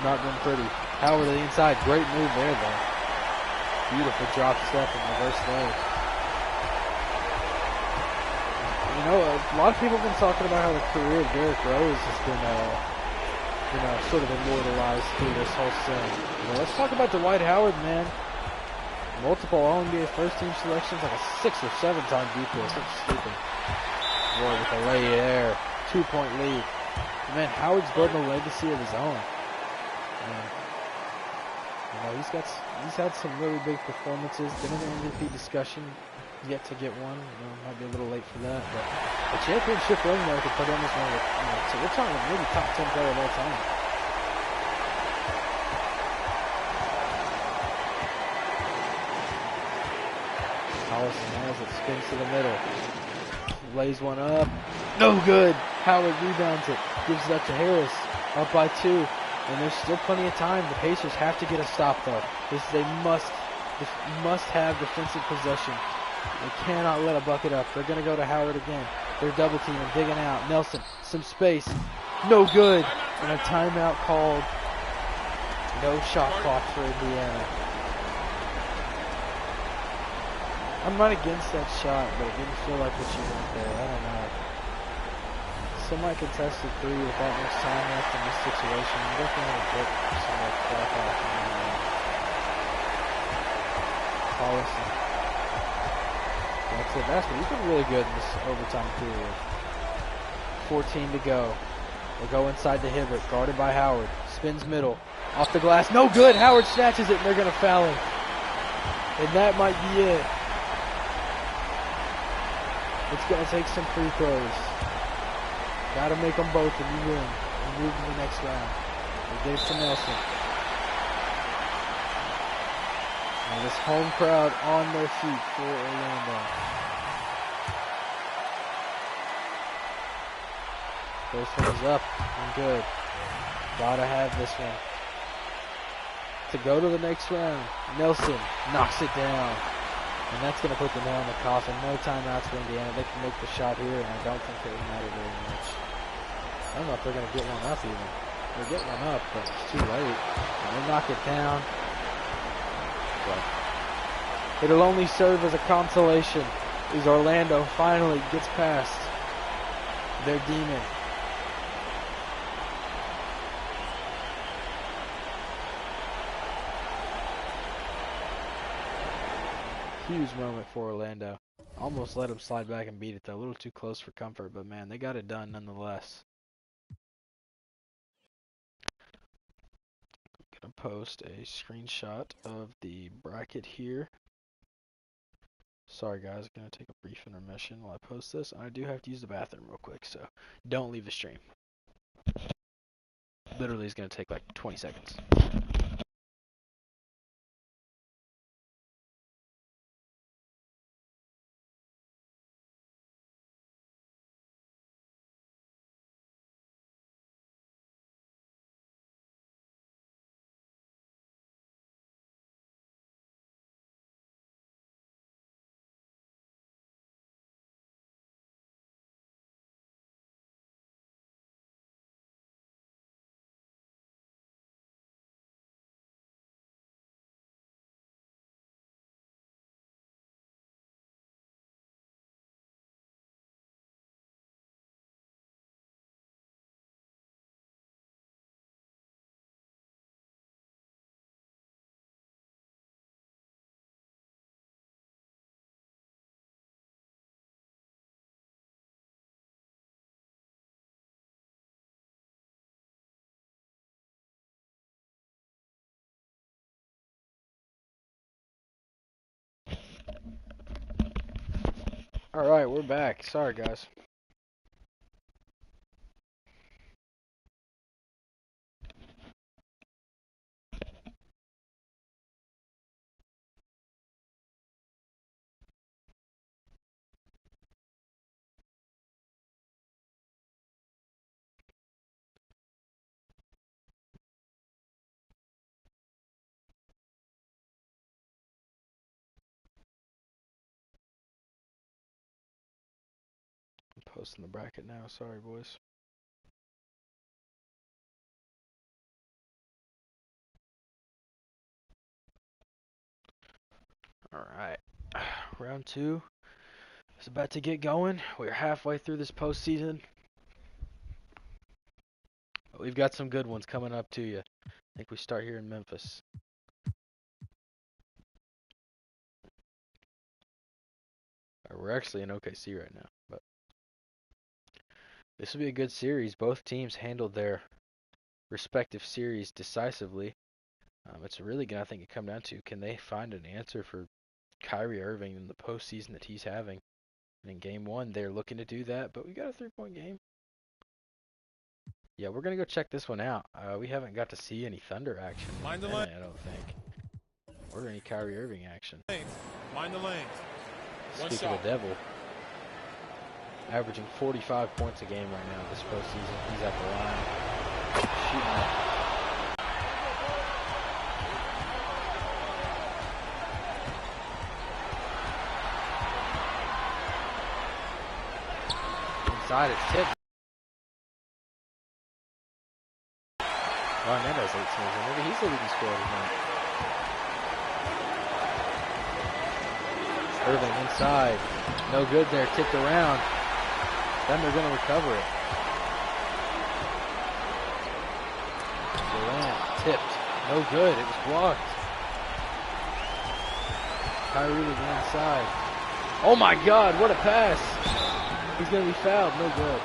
Not been pretty. Howard to the inside. Great move there, though. Beautiful drop step and reverse leg. You know, a lot of people have been talking about how the career of Derrick Rose has been, sort of immortalized through this whole thing. Let's talk about Dwight Howard, man. Multiple All-NBA first-team selections, like a 6 or 7-time DPOY. That's stupid. Boy, with a lay there. 2-point lead. Man, Howard's building a legacy of his own. He's had some really big performances. Been in the MVP discussion. Yet to get one. Might be a little late for that. But a championship ring there could put him as one of the, so we're talking maybe top 10 player of all time. Collison has it, spins to the middle, lays one up, no good. Howard rebounds it, gives it up to Harris, up by 2, and there's still plenty of time. The Pacers have to get a stop though. They must have defensive possession. They cannot let a bucket up. They're going to go to Howard again. They're double teaming, digging out. Nelson, some space, no good, and a timeout called. No shot clock for Indiana. I'm not against that shot, but it didn't feel like what you want there. I don't know. Semi-contested 3 with that much time left in this situation. You definitely want to get some like clock off. Collison. That's it. He's been really good in this overtime period. 14 to go. They go inside to Hibbert, guarded by Howard. Spins middle. Off the glass. No good. Howard snatches it, and they're going to foul him. And that might be it. It's going to take some free throws. Got to make them both and you win. You move to the next round. They get it to Nelson. And this home crowd on their feet for Orlando. First one is up and good. Gotta have this one. To go to the next round, Nelson knocks it down. And that's going to put the nail in the coffin. No timeouts for Indiana. They can make the shot here, and I don't think it will matter very much. I don't know if they're going to get one up even. They'll get one up, but it's too late. And they knock it down. But it'll only serve as a consolation as Orlando finally gets past their demon. Huge moment for Orlando. Almost let them slide back and beat it, though. A little too close for comfort, but man, they got it done nonetheless. I'm gonna post a screenshot of the bracket here. Sorry guys, I'm gonna take a brief intermission while I post this. I do have to use the bathroom real quick, so don't leave the stream. Literally, it's gonna take like 20 seconds. Alright, we're back. Sorry guys. I'm posting the bracket now. Sorry, boys. Alright. Round 2 is about to get going. We're halfway through this postseason. But we've got some good ones coming up to you. I think we start here in Memphis. We're actually in OKC right now, but this will be a good series. Both teams handled their respective series decisively. It's really going to, I think, come down to, can they find an answer for Kyrie Irving in the postseason that he's having? And in game 1, they're looking to do that, but we got a 3-point game. Yeah, we're going to go check this one out. We haven't got to see any Thunder action. Mind the lane, I don't think. Or any Kyrie Irving action. Mind the lane. Speaking of the devil, averaging 45 points a game right now this postseason. He's at the line, shooting up. Inside, it's tipped. Ron Mendes 18, so maybe he's the leading scorer tonight. Irving inside, no good there, tipped around. Then they're going to recover it. Durant tipped, no good, it was blocked. Kyrie to the inside. Oh my God, what a pass! He's going to be fouled, no good.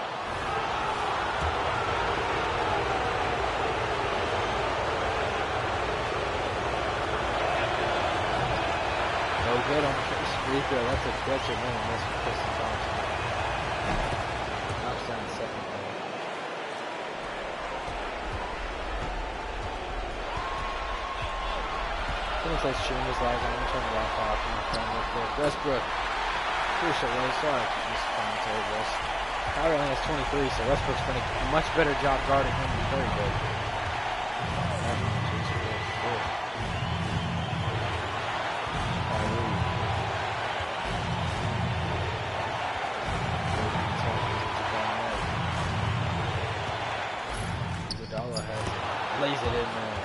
No good on the first free throw. That's a man miss for Tristan Thompson. Knocks down the second goal. Someone says stream is live. I'm going to turn the Wi-Fi off on my phone real quick. Westbrook. Crucial, really sorry for this commentary, boys. Kyrie only has 23, so Westbrook's done a much better job guarding him. He's very good. Lays it in there.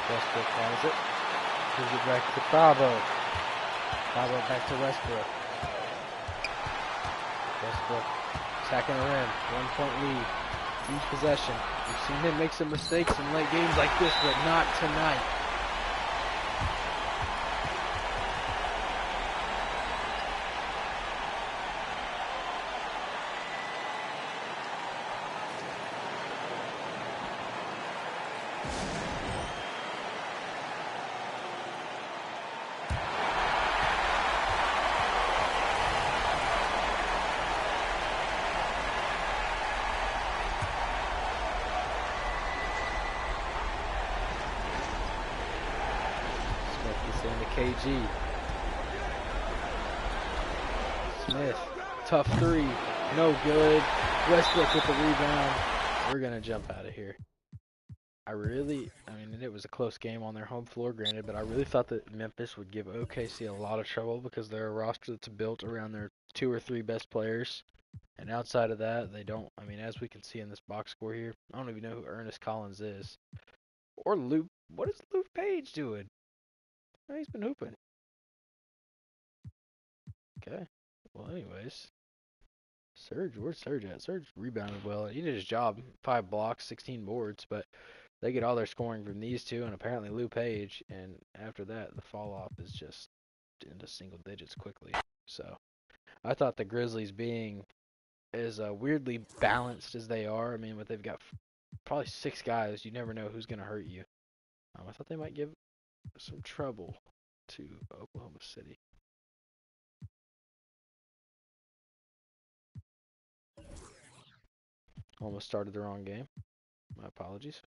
Westbrook has it. Gives it back to Bravo. Bravo back to Westbrook. Westbrook attacking the rim. 1-point lead. Huge possession. We've seen him make some mistakes in late games like this, but not tonight. KG. Smith, tough three, no good. Westbrook with the rebound. We're going to jump out of here. I mean, it was a close game on their home floor, granted, but I really thought that Memphis would give OKC a lot of trouble because they're a roster that's built around their 2 or 3 best players. And outside of that, they don't, I mean, as we can see in this box score here, I don't even know who Ernest Collins is. Or Luke, what is Luke Page doing? Oh, he's been hooping. Okay. Well, anyways, Serge, where's Serge at? Serge rebounded well. He did his job. 5 blocks, 16 boards, but they get all their scoring from these two and apparently Lou Page. And after that, the fall off is just into single digits quickly. So I thought the Grizzlies, being as weirdly balanced as they are, I mean, but they've got probably 6 guys. You never know who's going to hurt you. I thought they might give some trouble to Oklahoma City. Almost started the wrong game. My apologies.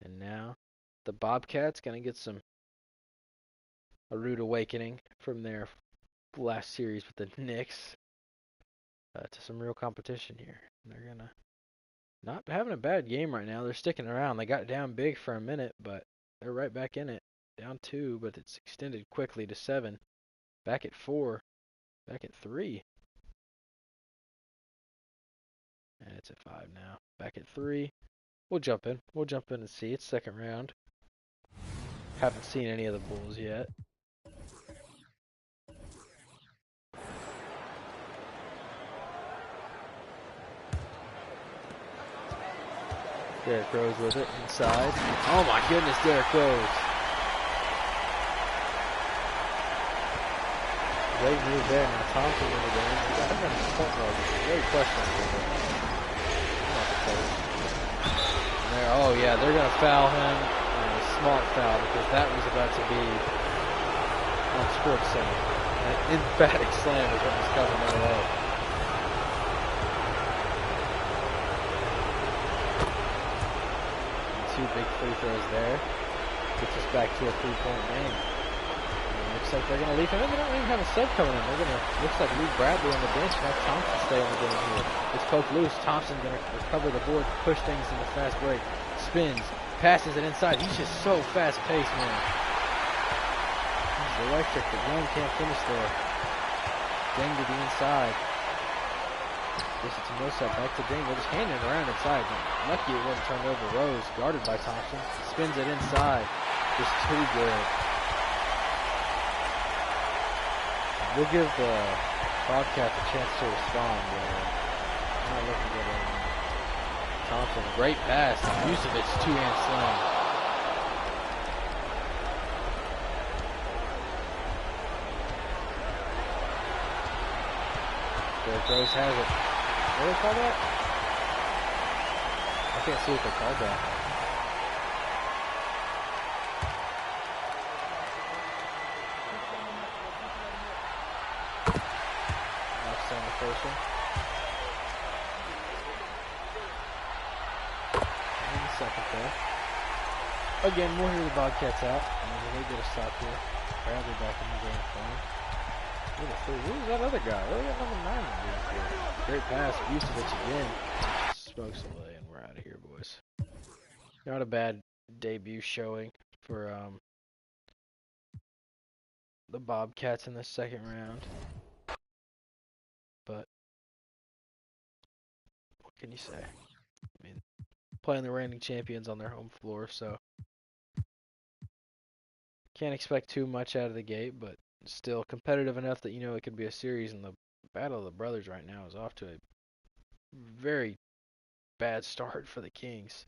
And now the Bobcats going to get a rude awakening from their last series with the Knicks to some real competition here. They're going to not having a bad game right now. They're sticking around. They got down big for a minute, but they're right back in it. Down 2, but it's extended quickly to 7. Back at 4. Back at 3. And it's at 5 now. Back at 3. We'll jump in. We'll jump in and see. It's second round. Haven't seen any of the Bulls yet. Derrick Rose with it inside. Oh my goodness, Derrick Rose. Great move there. Now Thompson in the game. He got him in the point guard. Very questionable. There, oh yeah, they're going to foul him. A smart foul because that was about to be on Sports Center. An emphatic slam is what was coming their way. Two big free throws there. Gets us back to a 3-point game. Looks like they're going to leave him in. They don't even have a sub coming in. They're going to, looks like Luke Bradley on the bench. Now Thompson stay on the game here. It's poked loose. Thompson going to recover the board, push things in the fast break. Spins, passes it inside. He's just so fast-paced, man. He's electric, but Young can't finish there. Deng to the inside. Gives it to Millsap, back to Deng. They're just handing it around inside. Lucky it wasn't turned over. Rose, guarded by Thompson. Spins it inside. Just too good. We'll give the Bobcats a chance to respond. Not looking good right now. Thompson, great pass. Vucevic, 2-hand slam. Derrick Rose has it. What do they call that? I can't see what they called that. That's on the first one. And the second there. Again, we'll hear the Bobcats out. And they get a stop here. Bradley back in the game for him. Who's that other guy? Oh, we got number 9 in here. Great pass. Vucevic again. Smokes away, and we're out of here, boys. Not a bad debut showing for the Bobcats in the second round. But what can you say? I mean, playing the reigning champions on their home floor, so can't expect too much out of the gate, but still competitive enough that, you know, it could be a series. And the Battle of the Brothers right now is off to a very bad start for the Kings.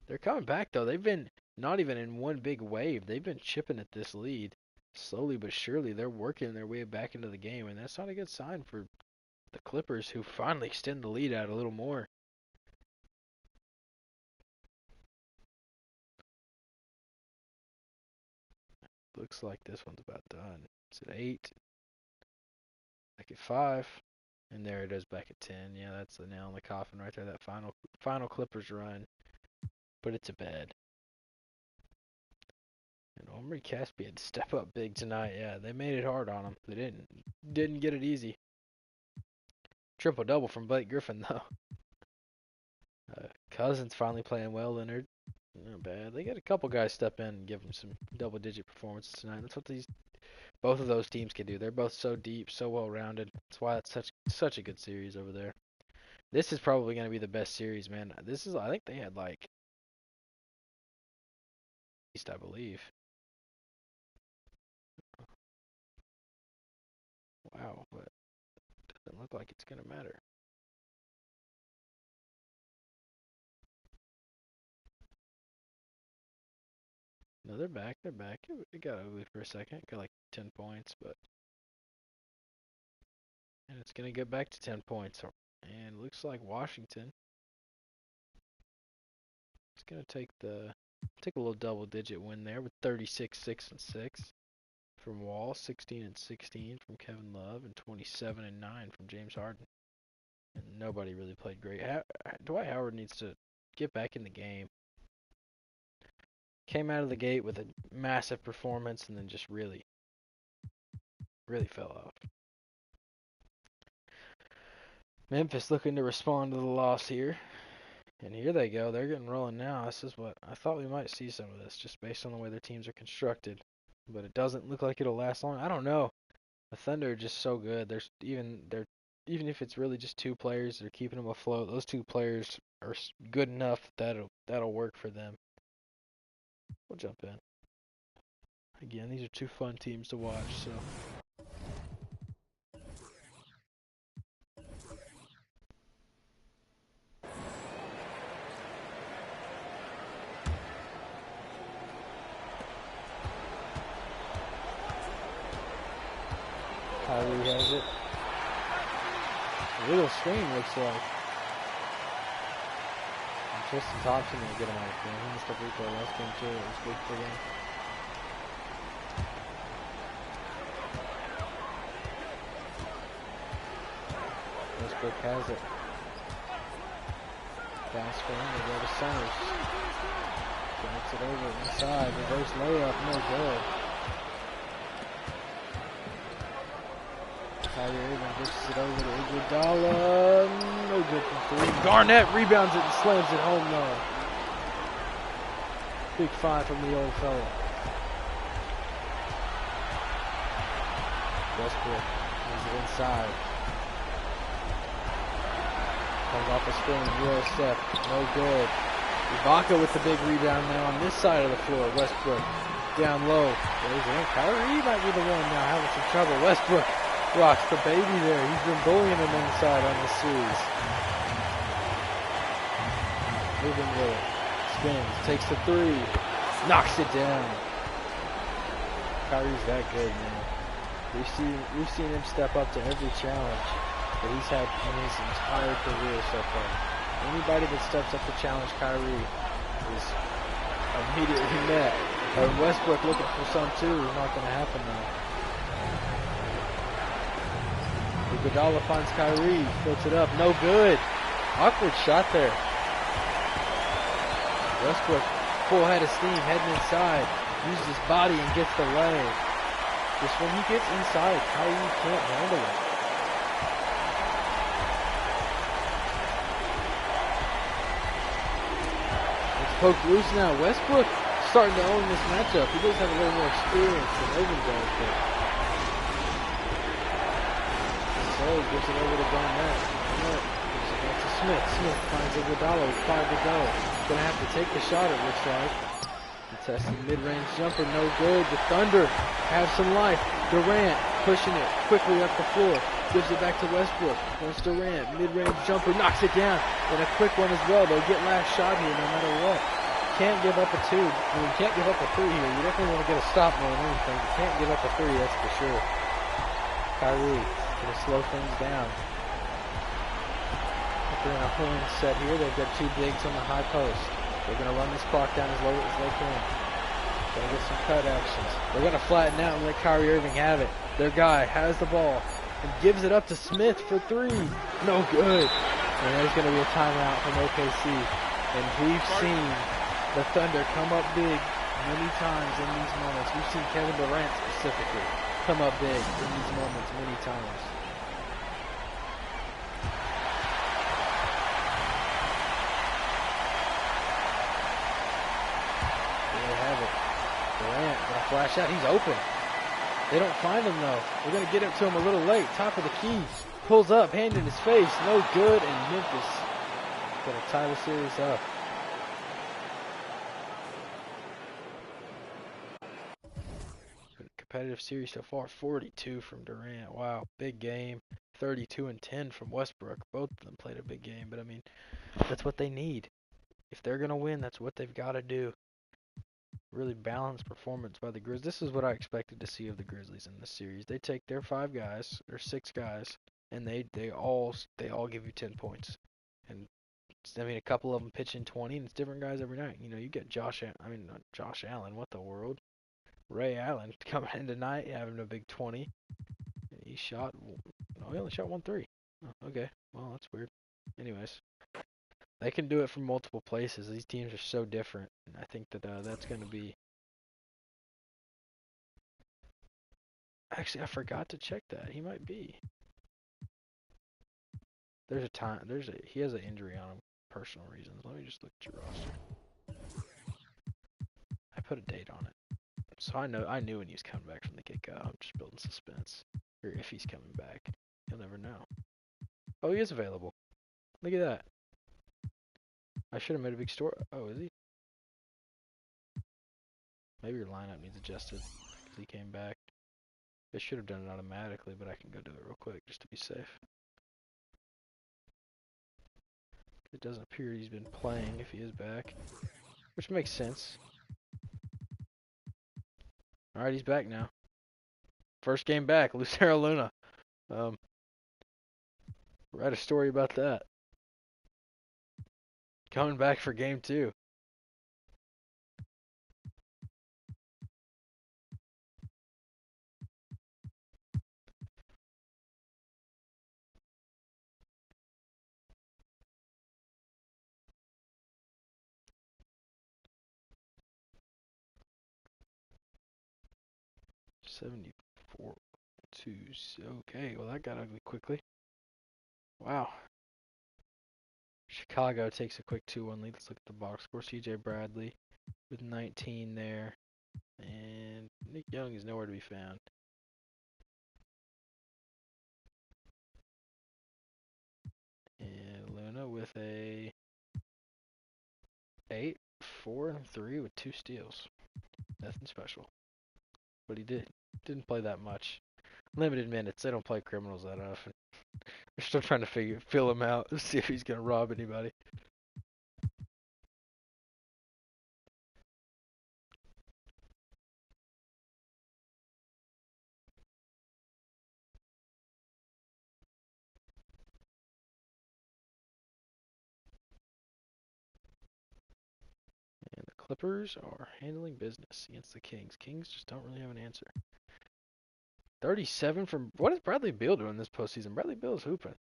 They're coming back, though. They've been not even in one big wave. They've been chipping at this lead. Slowly but surely, they're working their way back into the game, and that's not a good sign for the Clippers, who finally extend the lead out a little more. Looks like this one's about done. It's at 8. Back at 5. And there it is back at 10. Yeah, that's the nail in the coffin right there. That final Clippers run. Put it to bed. And Omri Caspian step up big tonight. Yeah, they made it hard on him. They didn't get it easy. Triple double from Blake Griffin though. Cousins finally playing well. Leonard, not bad. They got a couple guys step in and give them some double-digit performances tonight. That's what both of those teams can do. They're both so deep, so well-rounded. That's why it's such a good series over there. This is probably going to be the best series, man. I think they had like, at least I believe. Wow, but it doesn't look like it's going to matter. No, they're back. They're back. It got ugly for a second. Got like 10 points, but. And it's going to get back to 10 points. And it looks like Washington is going to take a little double-digit win there with 36, 6, and 6 from Wall, 16 and 16 from Kevin Love, and 27 and 9 from James Harden. And nobody really played great. Dwight Howard needs to get back in the game. Came out of the gate with a massive performance and then just really fell off. Memphis looking to respond to the loss here. And here they go. They're getting rolling now. This is what I thought we might see some of this, just based on the way their teams are constructed. But it doesn't look like it'll last long. I don't know. The Thunder are just so good. Even if it's really just two players, they're keeping them afloat. Those two players are good enough that'll work for them. We'll jump in. Again, these are two fun teams to watch. So. Kyrie has it. A little screen looks like. And Tristan Thompson will get him out of the game. He missed a free throw last game too. It was big for them. Westbrook has it. Down screen, they go to Summers. Gets it over inside. Reverse layup, no good. Kyrie Irving dishes it over to Iguodala. No good from 3. Garnett rebounds it and slams it home though. Big 5 from the old fella. Westbrook moves it inside. Comes off the screen, Euro step, no good. Ibaka with the big rebound now on this side of the floor. Westbrook down low. Kyrie might be the one now having some trouble. Westbrook rocks the baby there. He's been bullying him inside on the series. Moving with it. Spins. Takes the 3. Knocks it down. Kyrie's that good, man. We've seen him step up to every challenge that he's had in his entire career so far. Anybody that steps up to challenge Kyrie is immediately met. Westbrook looking for some too is not going to happen now. Iguodala finds Kyrie, floats it up, no good. Awkward shot there. Westbrook, full head of steam, heading inside, uses his body and gets the leg. Just when he gets inside, Kyrie can't handle it. It's poked loose now. Westbrook starting to own this matchup. He does have a little more experience than Irving does, but gives it over to Garnett. Garnett gives it back to Smith. Smith finds Iguodala with 5 to go. Gonna have to take the shot, it looks like. And Contested mid-range jumper, no good. The Thunder have some life. Durant pushing it quickly up the floor. Gives it back to Westbrook. Wants Durant. Mid-range jumper, knocks it down. And a quick one as well. They'll get last shot here no matter what. Can't give up a two. I mean, can't give up a three here. You definitely want to get a stop more than anything. You can't give up a three, that's for sure. Kyrie going to slow things down. They're in a pulling set here. They've got two bigs on the high post. They're going to run this clock down as low as they can. Going to get some cut actions. They're going to flatten out and let Kyrie Irving have it. Their guy has the ball and gives it up to Smith for three. No good. And there's going to be a timeout from OKC. And we've seen the Thunder come up big many times in these moments. We've seen Kevin Durant specifically come up big in these moments many times. Durant gonna flash out. He's open. They don't find him though. They're gonna get it to him a little late. Top of the key. Pulls up, hand in his face. No good. And Memphis gonna tie the series up. Competitive series so far. 42 from Durant. Wow, big game. 32 and 10 from Westbrook. Both of them played a big game, but I mean, that's what they need. If they're gonna win, that's what they've got to do. Really balanced performance by the Grizzlies. This is what I expected to see of the Grizzlies in this series. They take their 5 guys or 6 guys, and they all give you 10 points. And I mean, a couple of them pitching 20, and it's different guys every night. You know, you get Josh Allen. What the world? Ray Allen coming in tonight having a big 20. He only shot 1 3. Oh, okay, well that's weird. Anyways. They can do it from multiple places. These teams are so different. And I think that that's going to be... Actually, I forgot to check that. He might be. He has an injury on him. Personal reasons. Let me just look at your roster. I put a date on it. So I knew when he was coming back from the kick out. I'm just building suspense. Or if he's coming back. You'll never know. Oh, he is available. Look at that. I should have made a big story. Oh, is he? Maybe your lineup needs adjusted because he came back. They should have done it automatically, but I can go do it real quick just to be safe. It doesn't appear he's been playing if he is back, which makes sense. Alright, he's back now. First game back, Lucero Luna. Write a story about that. Coming back for game 2. $74 okay, well that got ugly quickly. Wow. Chicago takes a quick 2-1 lead. Let's look at the box score. CJ Bradley with 19 there. And Nick Young is nowhere to be found. And Luna with a 8, 4, and 3 with 2 steals. Nothing special. But he didn't play that much. Limited minutes. They don't play criminals that often. They're still trying to feel him out, see if he's gonna rob anybody. And the Clippers are handling business against the Kings. Kings just don't really have an answer. 37 from... What is Bradley Beal doing this postseason? Bradley Beal's hooping.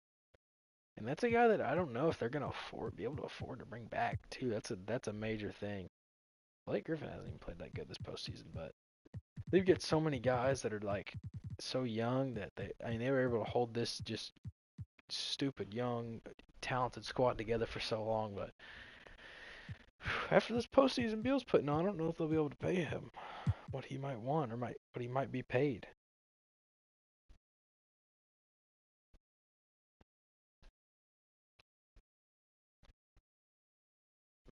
And that's a guy that I don't know if they're going to be able to afford to bring back, too. That's a major thing. Blake Griffin hasn't even played that good this postseason, but they get so many guys that are, like, so young that they were able to hold this just stupid, young, talented squad together for so long, but after this postseason Beal's putting on, I don't know if they'll be able to pay him what he might want or what he might be paid.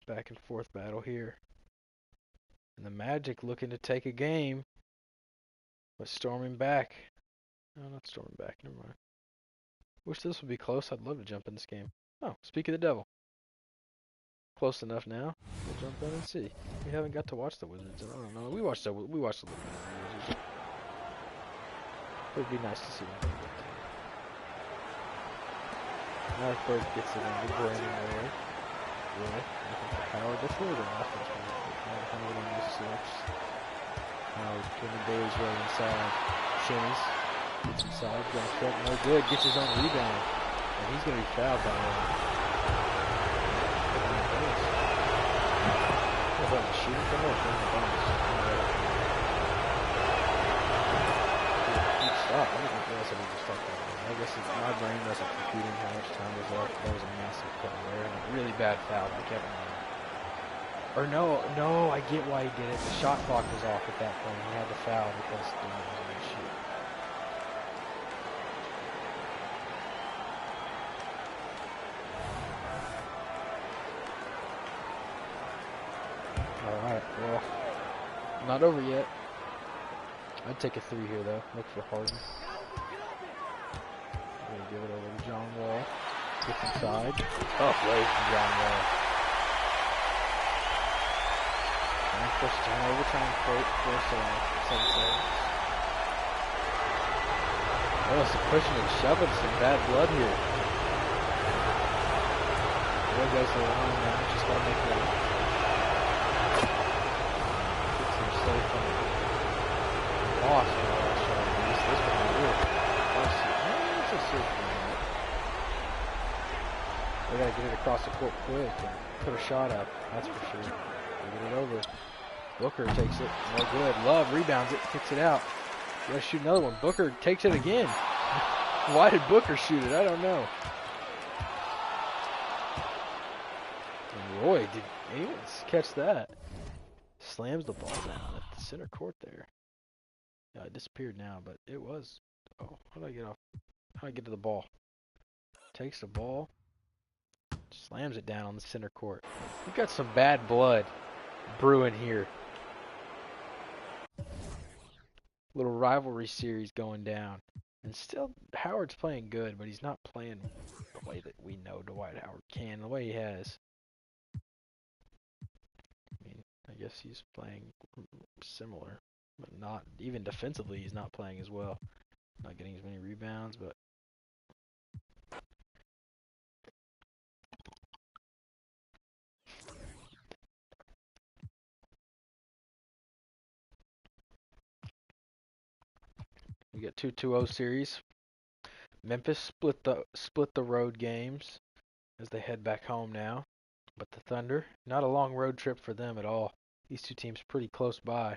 Back and forth battle here. And the Magic looking to take a game, but storming back. No, not storming back. Never mind. Wish this would be close. I'd love to jump in this game. Oh, speak of the devil. Close enough now. We'll jump in and see. We haven't got to watch the Wizards. I don't know. We watched the Wizards. It would be nice to see them. Northburg gets it in. Brandon Roy. Looking for Howard. That's really the offense. Howard on the six. Howard Kevin Daly's right inside. Shimmies. Gets inside. Drops up. No good. Gets his own rebound. And he's going to be fouled by shooting from there. Stop. I didn't realize that he just fucked that. I guess my brain wasn't computing how much time was left. That was a massive play there. And a really bad foul by Kevin Love. Or no, I get why he did it. The shot clock was off at that point. He had to foul because the was going to shoot. Alright, well, not over yet. I'd take a 3 here, though. Look for Harden. I'm going to give it over to John Wall. Gets inside. Up away from John Wall. And push time over time force 7 seconds. Oh, some pushing and shoving, some bad blood here. There goes the line now. Just got to make one. Gets him safe on it. Lost on the last shot. This one here. That's a safe one. We gotta get it across the court quick and put a shot up. That's for sure. We get it over. Booker takes it. No good. Love rebounds it. Kicks it out. We gotta shoot another one. Booker takes it again. Why did Booker shoot it? I don't know. And Roy, did anyone catch that? Slams the ball down at the center court there. Yeah, it disappeared now, but it was. Oh, how do I get off? How do I get to the ball? Takes the ball, slams it down on the center court. We've got some bad blood brewing here. Little rivalry series going down. And still, Howard's playing good, but he's not playing the way that we know Dwight Howard can, the way he has. I mean, I guess he's playing similar. But not even defensively, he's not playing as well. Not getting as many rebounds, but we got 2-2-0 series. Memphis split the road games as they head back home now. But the Thunder, not a long road trip for them at all. These two teams pretty close by.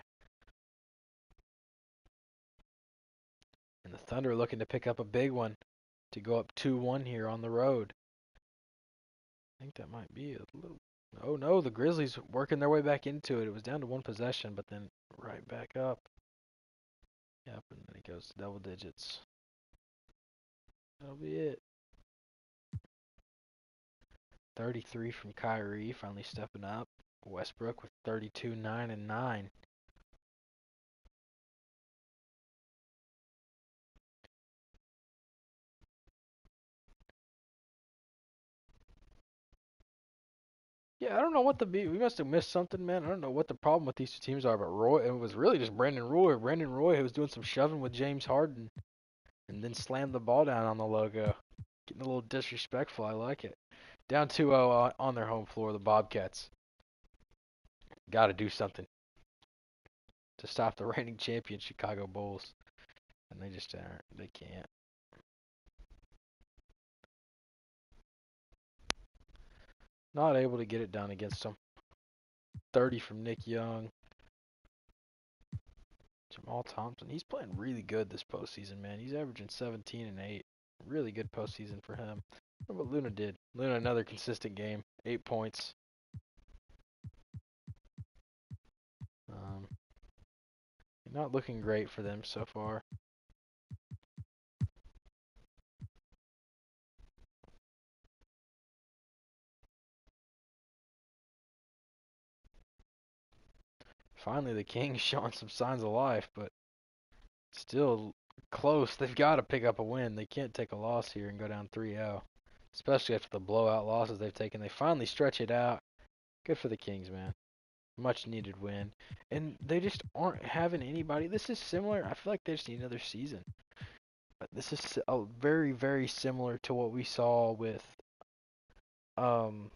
And the Thunder are looking to pick up a big one to go up 2-1 here on the road. I think that might be a little... Oh no, the Grizzlies working their way back into it. It was down to 1 possession, but then right back up. Yep, and then it goes to double digits. That'll be it. 33 from Kyrie, finally stepping up. Westbrook with 32, 9, and 9. Yeah, I don't know what we must have missed something, man. I don't know what the problem with these two teams are, but Roy, it was really just Brandon Roy. Brandon Roy, who was doing some shoving with James Harden, and then slammed the ball down on the logo. Getting a little disrespectful. I like it. Down 2-0 on their home floor, the Bobcats. Got to do something to stop the reigning champion Chicago Bulls, and they just aren't. They can't. Not able to get it done against them. 30 from Nick Young. Jamal Thompson. He's playing really good this postseason, man. He's averaging 17 and 8. Really good postseason for him. Look what Luna did. Luna, another consistent game. 8 points. Not looking great for them so far. Finally, the Kings showing some signs of life, but still close. They've got to pick up a win. They can't take a loss here and go down 3-0, especially after the blowout losses they've taken. They finally stretch it out. Good for the Kings, man. Much needed win. And they just aren't having anybody. This is similar. I feel like they just need another season. But this is very, very similar to what we saw with um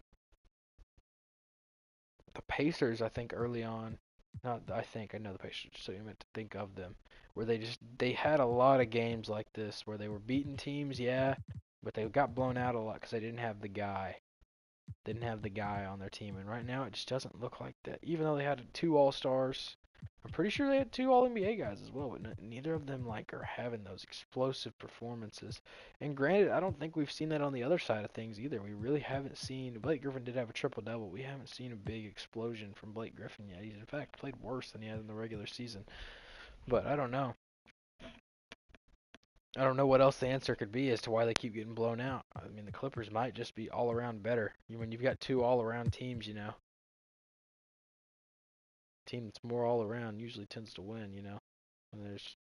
the Pacers, I think, early on. Not I think I know the Pacers, so you meant to think of them, where they had a lot of games like this where they were beating teams, yeah, but they got blown out a lot because they didn't have the guy. Didn't have the guy on their team, and right now it just doesn't look like that. Even though they had two All-Stars, I'm pretty sure they had two All-NBA guys as well, but neither of them like are having those explosive performances. And granted, I don't think we've seen that on the other side of things either. We really haven't seen. Blake Griffin did have a triple-double. We haven't seen a big explosion from Blake Griffin yet. He's in fact played worse than he had in the regular season. But I don't know. I don't know what else the answer could be as to why they keep getting blown out. I mean, the Clippers might just be all around better. When you've got two all around teams, team that's more all around usually tends to win, When there's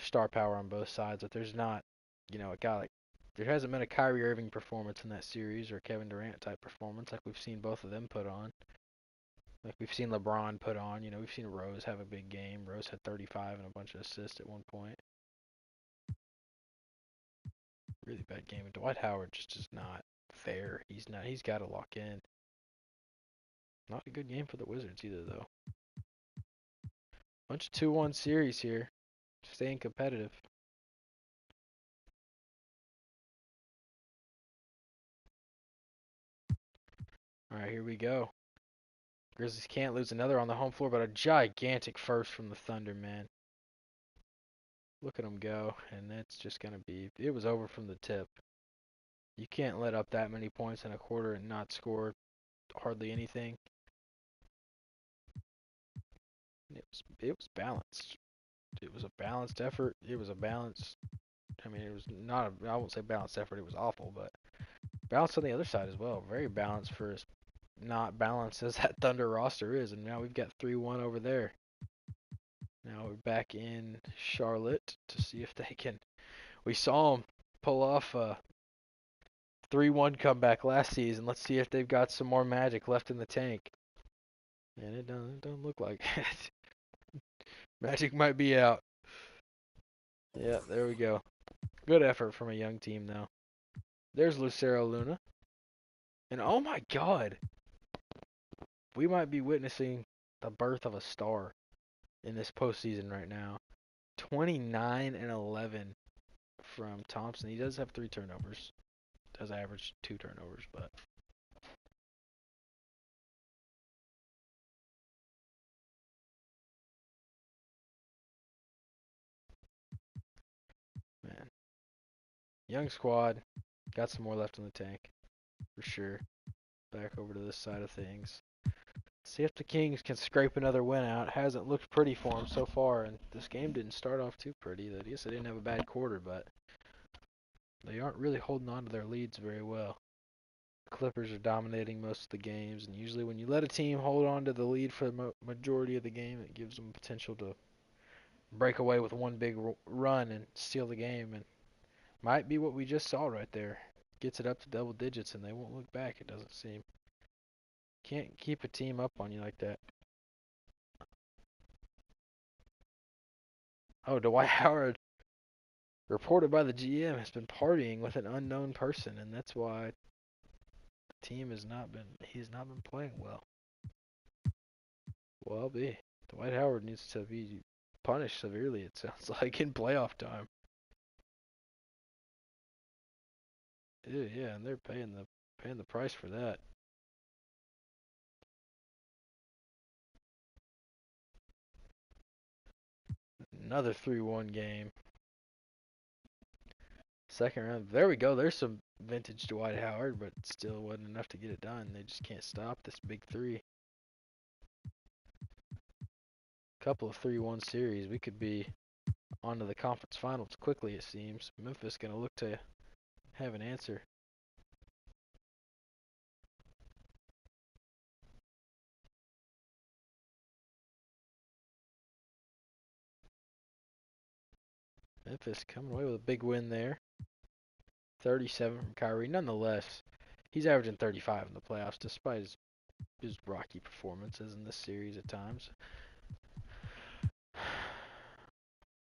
star power on both sides, but there's not, a guy like there hasn't been a Kyrie Irving performance in that series or Kevin Durant type performance like we've seen both of them put on. Like we've seen LeBron put on, we've seen Rose have a big game. Rose had 35 and a bunch of assists at one point. Really bad game. And Dwight Howard just is not fair. He's got to lock in. Not a good game for the Wizards either though. Bunch of 2-1 series here. Staying competitive. All right, here we go. Grizzlies can't lose another on the home floor, but a gigantic first from the Thunder, man. Look at them go, and it's just going to be, it was over from the tip. You can't let up that many points in a quarter and not score hardly anything. It was balanced. It was a balanced effort. It was a balanced, it was not I won't say balanced effort, it was awful, but balanced on the other side as well. Very balanced for as not balanced as that Thunder roster is, and now we've got 3-1 over there. Now we're back in Charlotte to see if they can. We saw them pull off a 3-1 comeback last season. Let's see if they've got some more magic left in the tank. And it doesn't look like it. Magic might be out. Yeah, there we go. Good effort from a young team, though. There's Lucero Luna. And oh my god, we might be witnessing the birth of a star in this postseason right now. 29 and 11 from Thompson. He does have 3 turnovers. Does average 2 turnovers, but man, young squad. Got some more left in the tank for sure. Back over to this side of things. See if the Kings can scrape another win out. Hasn't looked pretty for them so far, and this game didn't start off too pretty. I guess they didn't have a bad quarter, but they aren't really holding on to their leads very well. The Clippers are dominating most of the games, and usually when you let a team hold on to the lead for the majority of the game, it gives them potential to break away with one big run and steal the game, and might be what we just saw right there. Gets it up to double digits, and they won't look back, it doesn't seem. Can't keep a team up on you like that. Oh, Dwight Howard, reported by the GM, has been partying with an unknown person, and that's why the team he's not been playing well. Well, Dwight Howard needs to be punished severely, it sounds like, in playoff time. Yeah, and they're paying the price for that. Another 3-1 game. Second round. There we go. There's some vintage Dwight Howard, but still wasn't enough to get it done. They just can't stop this big three. Couple of 3-1 series. We could be on to the conference finals quickly, it seems. Memphis going to look to have an answer. Memphis coming away with a big win there. 37 from Kyrie. Nonetheless, he's averaging 35 in the playoffs despite his rocky performances in this series at times.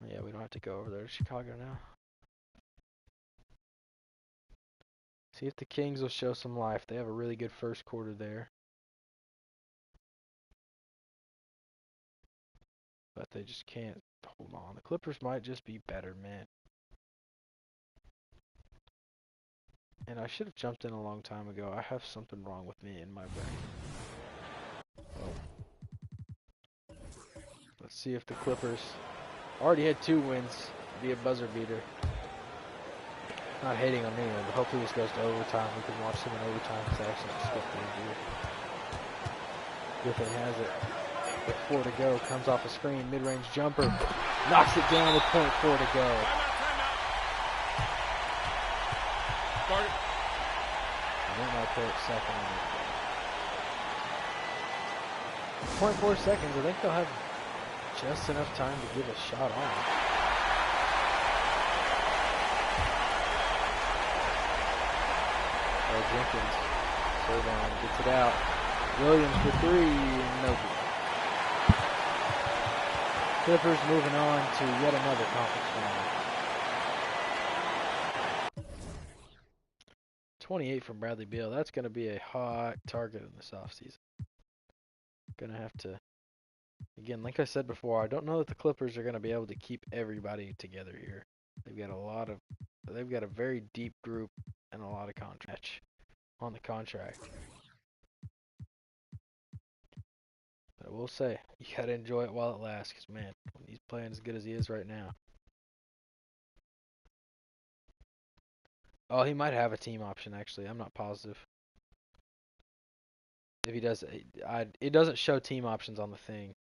Yeah, we don't have to go over there to Chicago now. See if the Kings will show some life. They have a really good first quarter there. But they just can't hold on. The Clippers might just be better, man. And I should have jumped in a long time ago. I have something wrong with me in my brain. Oh. Let's see if the Clippers already had 2 wins via buzzer beater. Not hating on anyone, but hopefully this goes to overtime. We can watch them in overtime because I actually skipped the review. Griffin has it. With 4 to go, comes off a screen, mid-range jumper, knocks it down with .4 to go. And then I'll put second on it. 0.4 seconds, I think they'll have just enough time to give a shot on. Jenkins, Servan gets it out. Williams for 3, no good. Clippers moving on to yet another conference final. 28 from Bradley Beal. That's going to be a hot target in this offseason. Going to have to, again, like I said before, I don't know that the Clippers are going to be able to keep everybody together here. They've got a very deep group and a lot of contracts on the contract. But I will say, you got to enjoy it while it lasts, because, man, when he's playing as good as he is right now. Oh, he might have a team option, actually. I'm not positive. If he does, it doesn't show team options on the thing.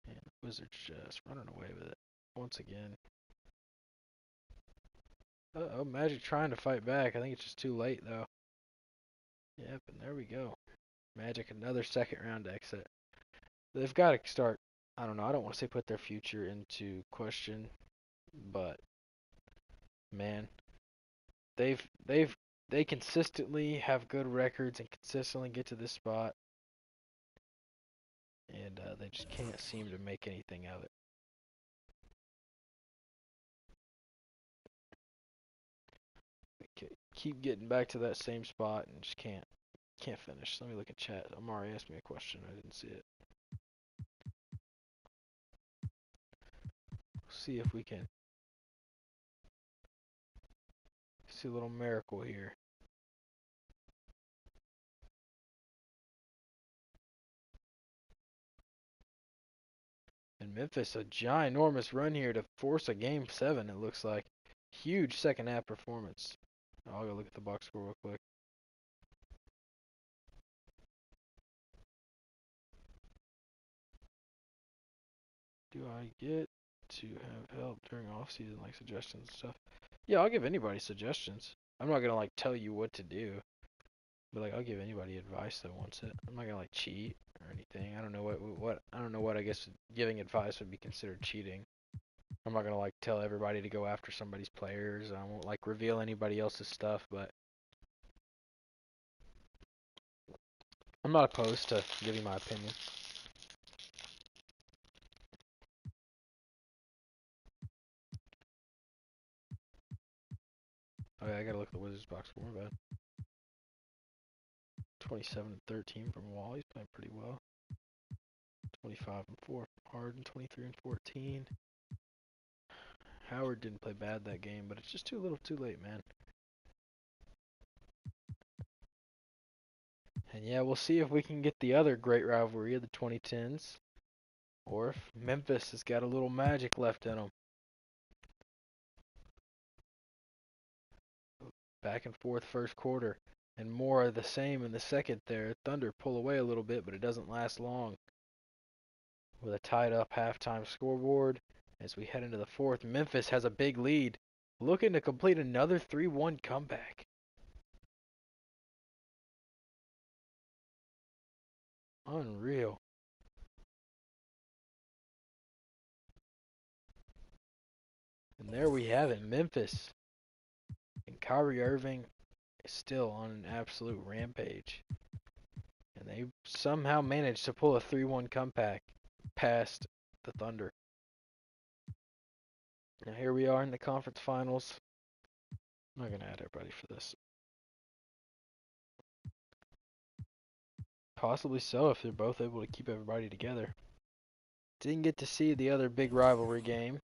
And the Wizards just running away with it once again. Uh-oh, Magic trying to fight back. I think it's just too late, though. Yep, and there we go. Magic, another second round exit. They've got to start, I don't know, I don't want to say put their future into question, but, man, they consistently have good records and consistently get to this spot, and they just can't seem to make anything of it. Keep getting back to that same spot and just can't finish. Let me look at chat. Amari asked me a question. I didn't see it. See if we can see a little miracle here. And Memphis, a ginormous run here to force a game 7, it looks like. Huge second half performance. I'll go look at the box score real quick. Do I get to have help during off season, like suggestions and stuff? Yeah, I'll give anybody suggestions. I'm not gonna like tell you what to do, but like I'll give anybody advice that wants it. I'm not gonna like cheat or anything. I don't know what I guess giving advice would be considered cheating. I'm not gonna like tell everybody to go after somebody's players. I won't like reveal anybody else's stuff, but I'm not opposed to giving my opinion. Oh yeah, I gotta look at the Wizards box score. My bad. 27-13 from Wall. He's playing pretty well. 25-4 from Harden. 23-14. Howard didn't play bad that game, but it's just too little, too late, man. And yeah, we'll see if we can get the other great rivalry of the 2010s, or if Memphis has got a little magic left in them. Back and forth first quarter, and more of the same in the second there. Thunder pull away a little bit, but it doesn't last long. With a tied up halftime scoreboard, as we head into the fourth, Memphis has a big lead, looking to complete another 3-1 comeback. Unreal. And there we have it, Memphis. And Kyrie Irving is still on an absolute rampage. And they somehow managed to pull a 3-1 comeback past the Thunder. Now here we are in the conference finals. I'm not going to add everybody for this. Possibly so if they're both able to keep everybody together. Didn't get to see the other big rivalry game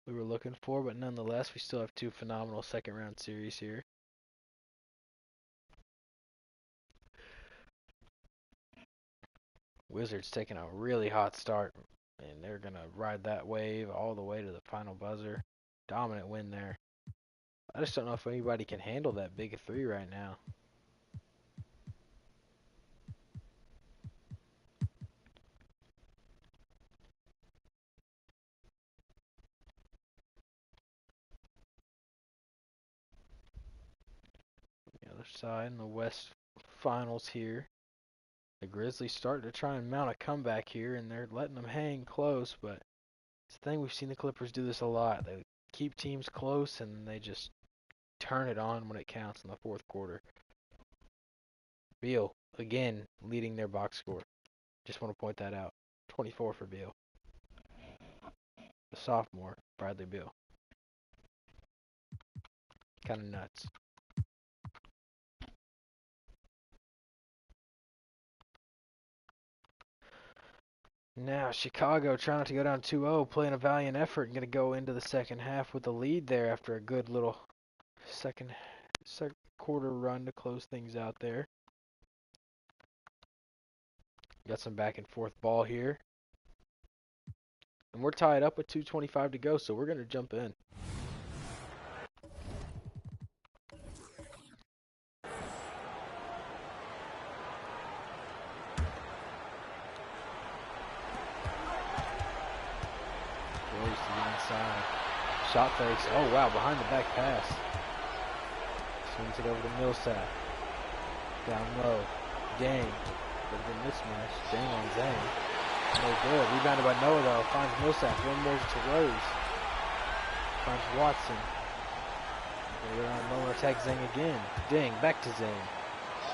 we were looking for, but nonetheless, we still have two phenomenal second round series here. Wizards taking a really hot start, and they're going to ride that wave all the way to the final buzzer. Dominant win there. I just don't know if anybody can handle that big a three right now. The other side in the West Finals here. The Grizzlies starting to try and mount a comeback here, and they're letting them hang close, but it's the thing, we've seen the Clippers do this a lot. They keep teams close, and they just turn it on when it counts in the fourth quarter. Beal, again, leading their box score. Just want to point that out. 24 for Beal. The sophomore, Bradley Beal. Kind of nuts. Now, Chicago trying to go down 2-0, playing a valiant effort, and going to go into the second half with a lead there after a good little second quarter run to close things out there. Got some back and forth ball here. And we're tied up with 2:25 to go, so we're going to jump in. Inside. Shot fakes. Oh, wow. Behind the back pass. Swings it over to Millsap. Down low. Dang. Bit of a mismatch. Dang on Zane. No good. Rebounded by Noah, though. Finds Millsap. One more to Rose. Finds Watson. Gonna go down low and attack Zane again. Dang. Back to Zane.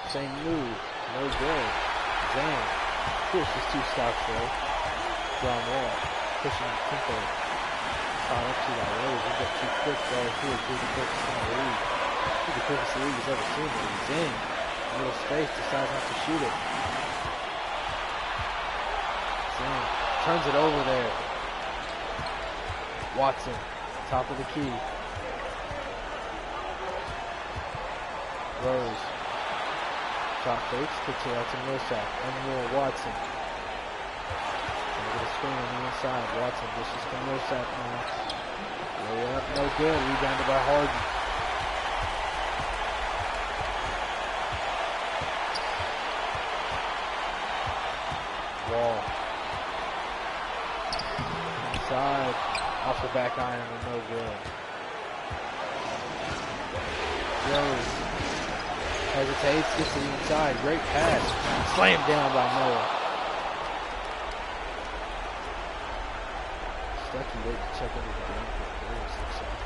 Same move. No good. Zane. Pushes two stops, though. John Wall. Pushing Tempo. Caught up to that Rose. We've got two quick balls here. Two of the quickest in the league. Two of the quickest the league has ever seen. But he's in. Little space. Decides not to shoot it. Zane turns it over there. Watson. Top of the key. Rose. Shot fakes. Kicks it out to Millsap. And more Watson. Screen on the inside. Watson dishes to Millsap now. Layup, no good. Rebounded by Harden. Wall. Inside. Off the back iron and no good. Rose hesitates, gets to the inside. Great pass. Slammed down by Noah. Stucky waiting to check into the game for Rose himself.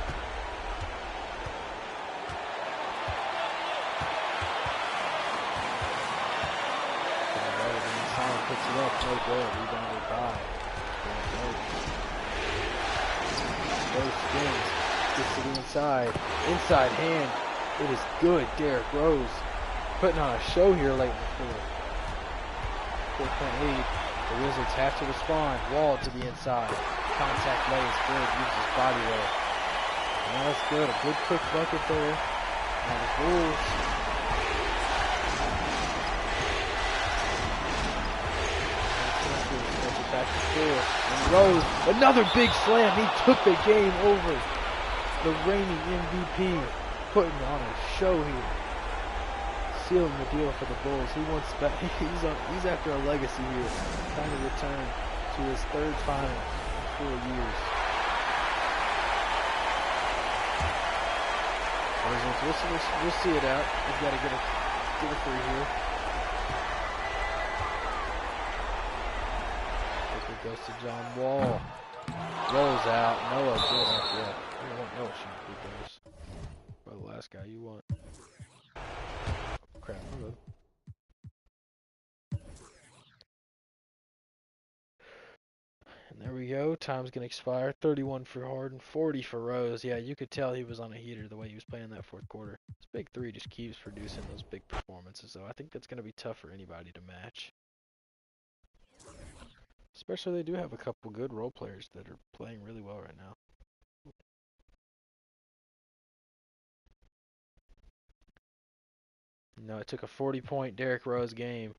Simon picks it up, no good. Rebounded by Rose spins, gets to the inside. Inside hand. It is good. Derrick Rose putting on a show here late in the fourth. 4-point lead. The Wizards have to respond. Wall to the inside. Contact lay is good. Uses his body weight. And that's good. A good quick bucket there. Now the Bulls. Back to score. And Rose, another big slam. He took the game over. The reigning MVP putting on a show here. Sealing the deal for the Bulls. He wants back. He's after a legacy here. Trying to return to his third final in 4 years. We'll see it out. We've got to get a three here. Goes to John Wall. Rolls out. Noah, good up. Yeah. You don't want Noah shooting free throws. Or the last guy you want. Oh, crap. Hello. And there we go. Time's going to expire. 31 for Harden, 40 for Rose. Yeah, you could tell he was on a heater the way he was playing that fourth quarter. His big three just keeps producing those big performances, though. I think that's going to be tough for anybody to match. Especially they do have a couple good role players that are playing really well right now. No, it took a 40-point Derrick Rose game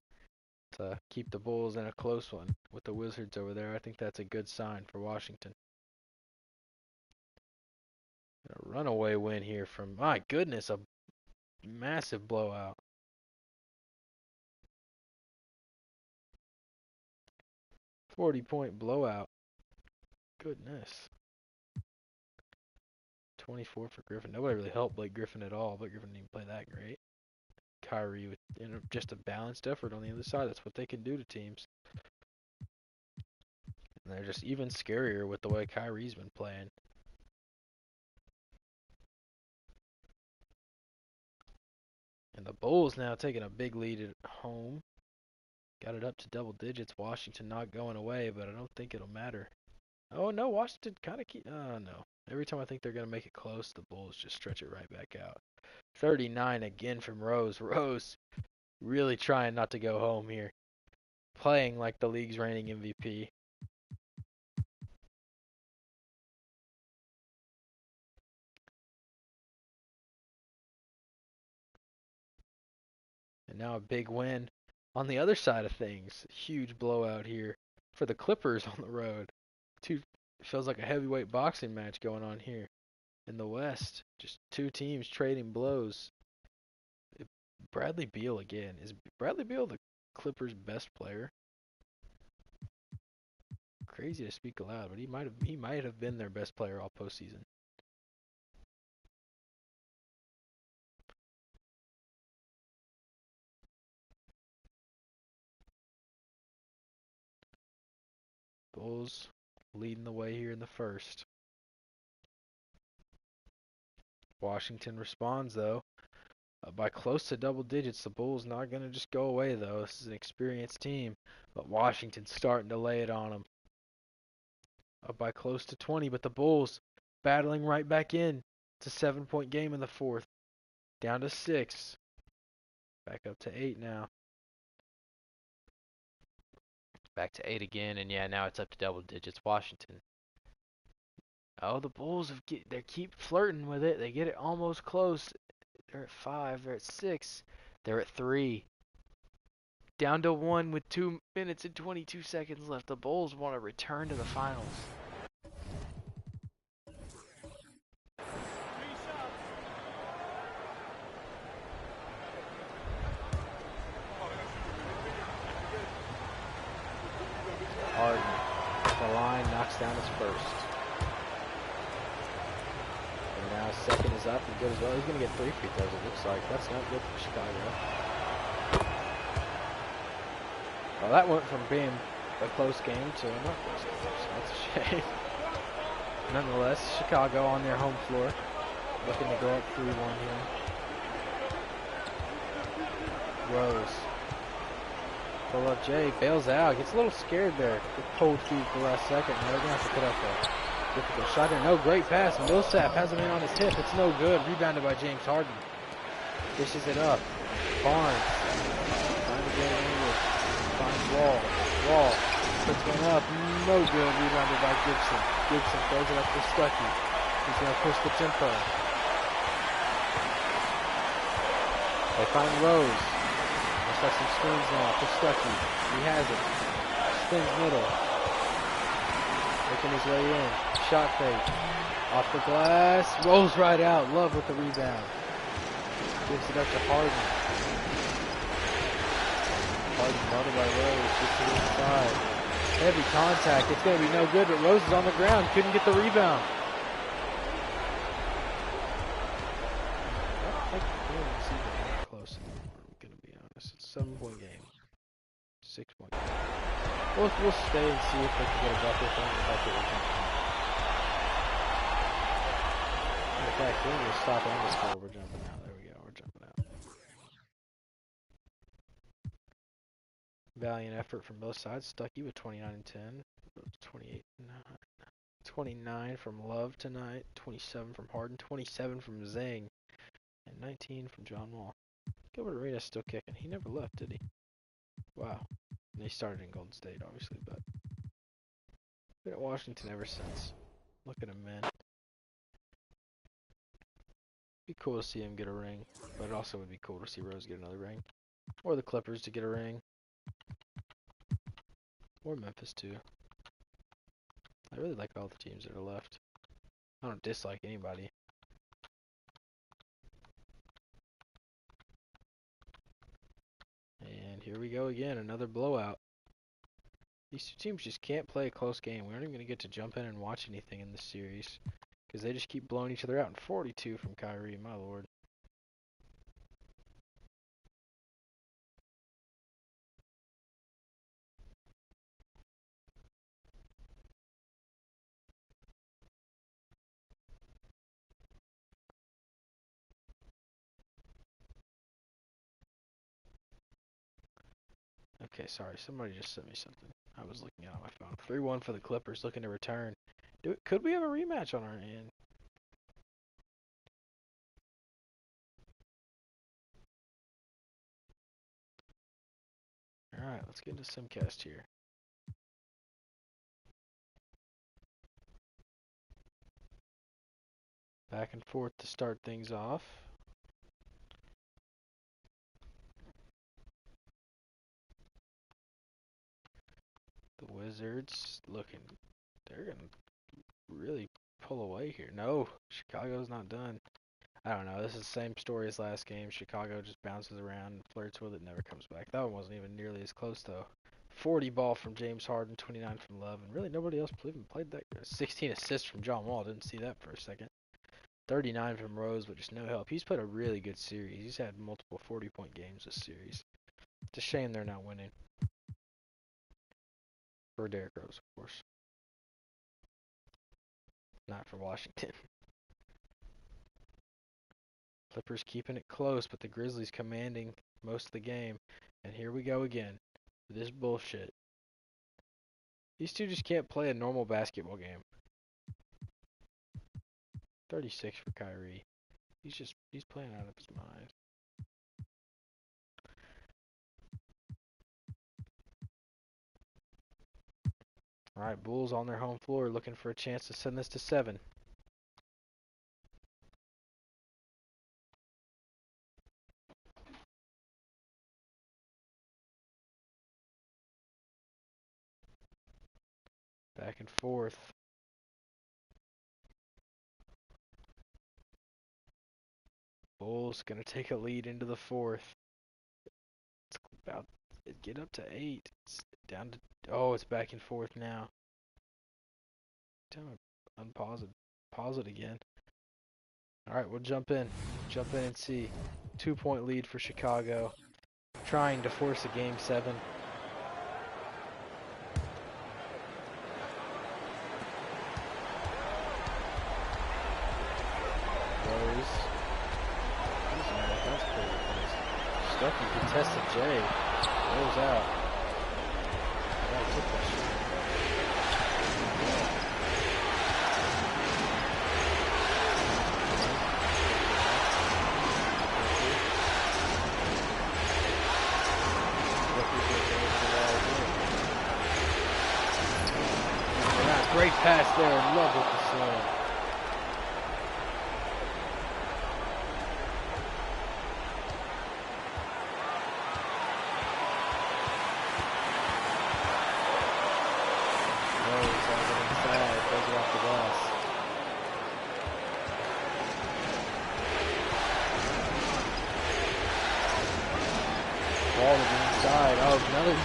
to keep the Bulls in a close one with the Wizards over there. I think that's a good sign for Washington. A runaway win here from, my goodness, a massive blowout. 40-point blowout. Goodness. 24 for Griffin. Nobody really helped Blake Griffin at all. Blake Griffin didn't even play that great. Kyrie with just a balanced effort on the other side. That's what they can do to teams. And they're just even scarier with the way Kyrie's been playing. And the Bulls now taking a big lead at home. Got it up to double digits. Washington not going away, but I don't think it'll matter. Oh, no, Washington kind of keep... Oh, no. Every time I think they're going to make it close, the Bulls just stretch it right back out. 39 again from Rose. Rose really trying not to go home here. Playing like the league's reigning MVP. And now a big win on the other side of things. Huge blowout here for the Clippers on the road. Feels like a heavyweight boxing match going on here in the West. Just two teams trading blows. Bradley Beal again. Is Bradley Beal the Clippers' best player? Crazy to speak aloud, but he might have been their best player all postseason. Bulls leading the way here in the first. Washington responds though by close to double digits. The Bulls not going to just go away though. This is an experienced team, but Washington's starting to lay it on them. Up by close to 20, but the Bulls battling right back in. It's a 7-point game in the fourth. Down to 6. Back up to 8 now. Back to 8 again, and yeah, now it's up to double digits. Washington. Oh, the Bulls they keep flirting with it. They get it almost close. They're at 5. They're at 6. They're at 3. Down to 1 with 2 minutes and 22 seconds left. The Bulls want to return to the finals. Harden at the line, knocks down his first. And now second is up and good as well. He's going to get 3 free throws, it looks like. That's not good for Chicago. Well, that went from being a close game to a not close game, so that's a shame. Nonetheless, Chicago on their home floor, looking to go up 3-1 here. Rose. Pull up Jay, bails out, gets a little scared there. Good cold feet for the last second. Now they're going to have to put up a difficult shot there. No, great pass. Millsap has him in on his hip. It's no good. Rebounded by James Harden. Dishes it up. Barnes. Trying to get it in with. Finds Wall. Wall. Puts one up. No good. Rebounded by Gibson. Gibson throws it up to Stuckey. He's going to push the tempo. They find Rose. Got some screens now for Stuckey. He has it. Spins middle. Making his way in. Shot fake. Off the glass. Rolls right out. Love with the rebound. Gives it up to Harden. Harden guarded by Rose. Just to the inside. Heavy contact. It's going to be no good, but Rose is on the ground. Couldn't get the rebound. I don't think the game is even that close anymore. 7-point game. 6-point game. We'll stay and see if they can get a bucket thing. The bucket will jump in. In fact, we're going to stop and the score. We're jumping out. There we go. We're jumping out. Valiant effort from both sides. Stuckey with 29 and 10. 28 and 9. 29 from Love tonight. 27 from Harden. 27 from Zhang. And 19 from John Wall. Gilbert Arenas still kicking. He never left, did he? Wow. And he started in Golden State, obviously, but been at Washington ever since. Look at him, man. Be cool to see him get a ring, but it also would be cool to see Rose get another ring. Or the Clippers to get a ring. Or Memphis, too. I really like all the teams that are left. I don't dislike anybody. And here we go again, another blowout. These two teams just can't play a close game. We aren't even going to get to jump in and watch anything in this series. Because they just keep blowing each other out. And 42 from Kyrie, my lord. Okay, sorry. Somebody just sent me something. I was looking at my phone. 3-1 for the Clippers, looking to return. Could we have a rematch on our hand? Alright, let's get into Simcast here. Back and forth to start things off. The Wizards looking, they're going to really pull away here. No, Chicago's not done. I don't know. This is the same story as last game. Chicago just bounces around, flirts with it, never comes back. That one wasn't even nearly as close, though. 40 ball from James Harden, 29 from Love, and really nobody else even played that good. 16 assists from John Wall. Didn't see that for a second. 39 from Rose, but just no help. He's played a really good series. He's had multiple 40-point games this series. It's a shame they're not winning. For Derrick Rose, of course. Not for Washington. Clippers keeping it close, but the Grizzlies commanding most of the game. And here we go again. This bullshit. These two just can't play a normal basketball game. 36 for Kyrie. He's playing out of his mind. Alright, Bulls on their home floor looking for a chance to send this to 7. Back and forth. Bulls gonna take a lead into the 4th. It's about to get up to 8. It's down to, oh, it's back and forth now. Damn it, unpause it. Pause it again. Alright, we'll jump in. Jump in and see. 2-point lead for Chicago. Trying to force a game 7. Rose. That's pretty close. Stuckey contested Jay. Rose out. That took that shot. Great pass there. Love with the slam. Rose has it inside. Throws it off the glass. Ball to the inside. Oh, another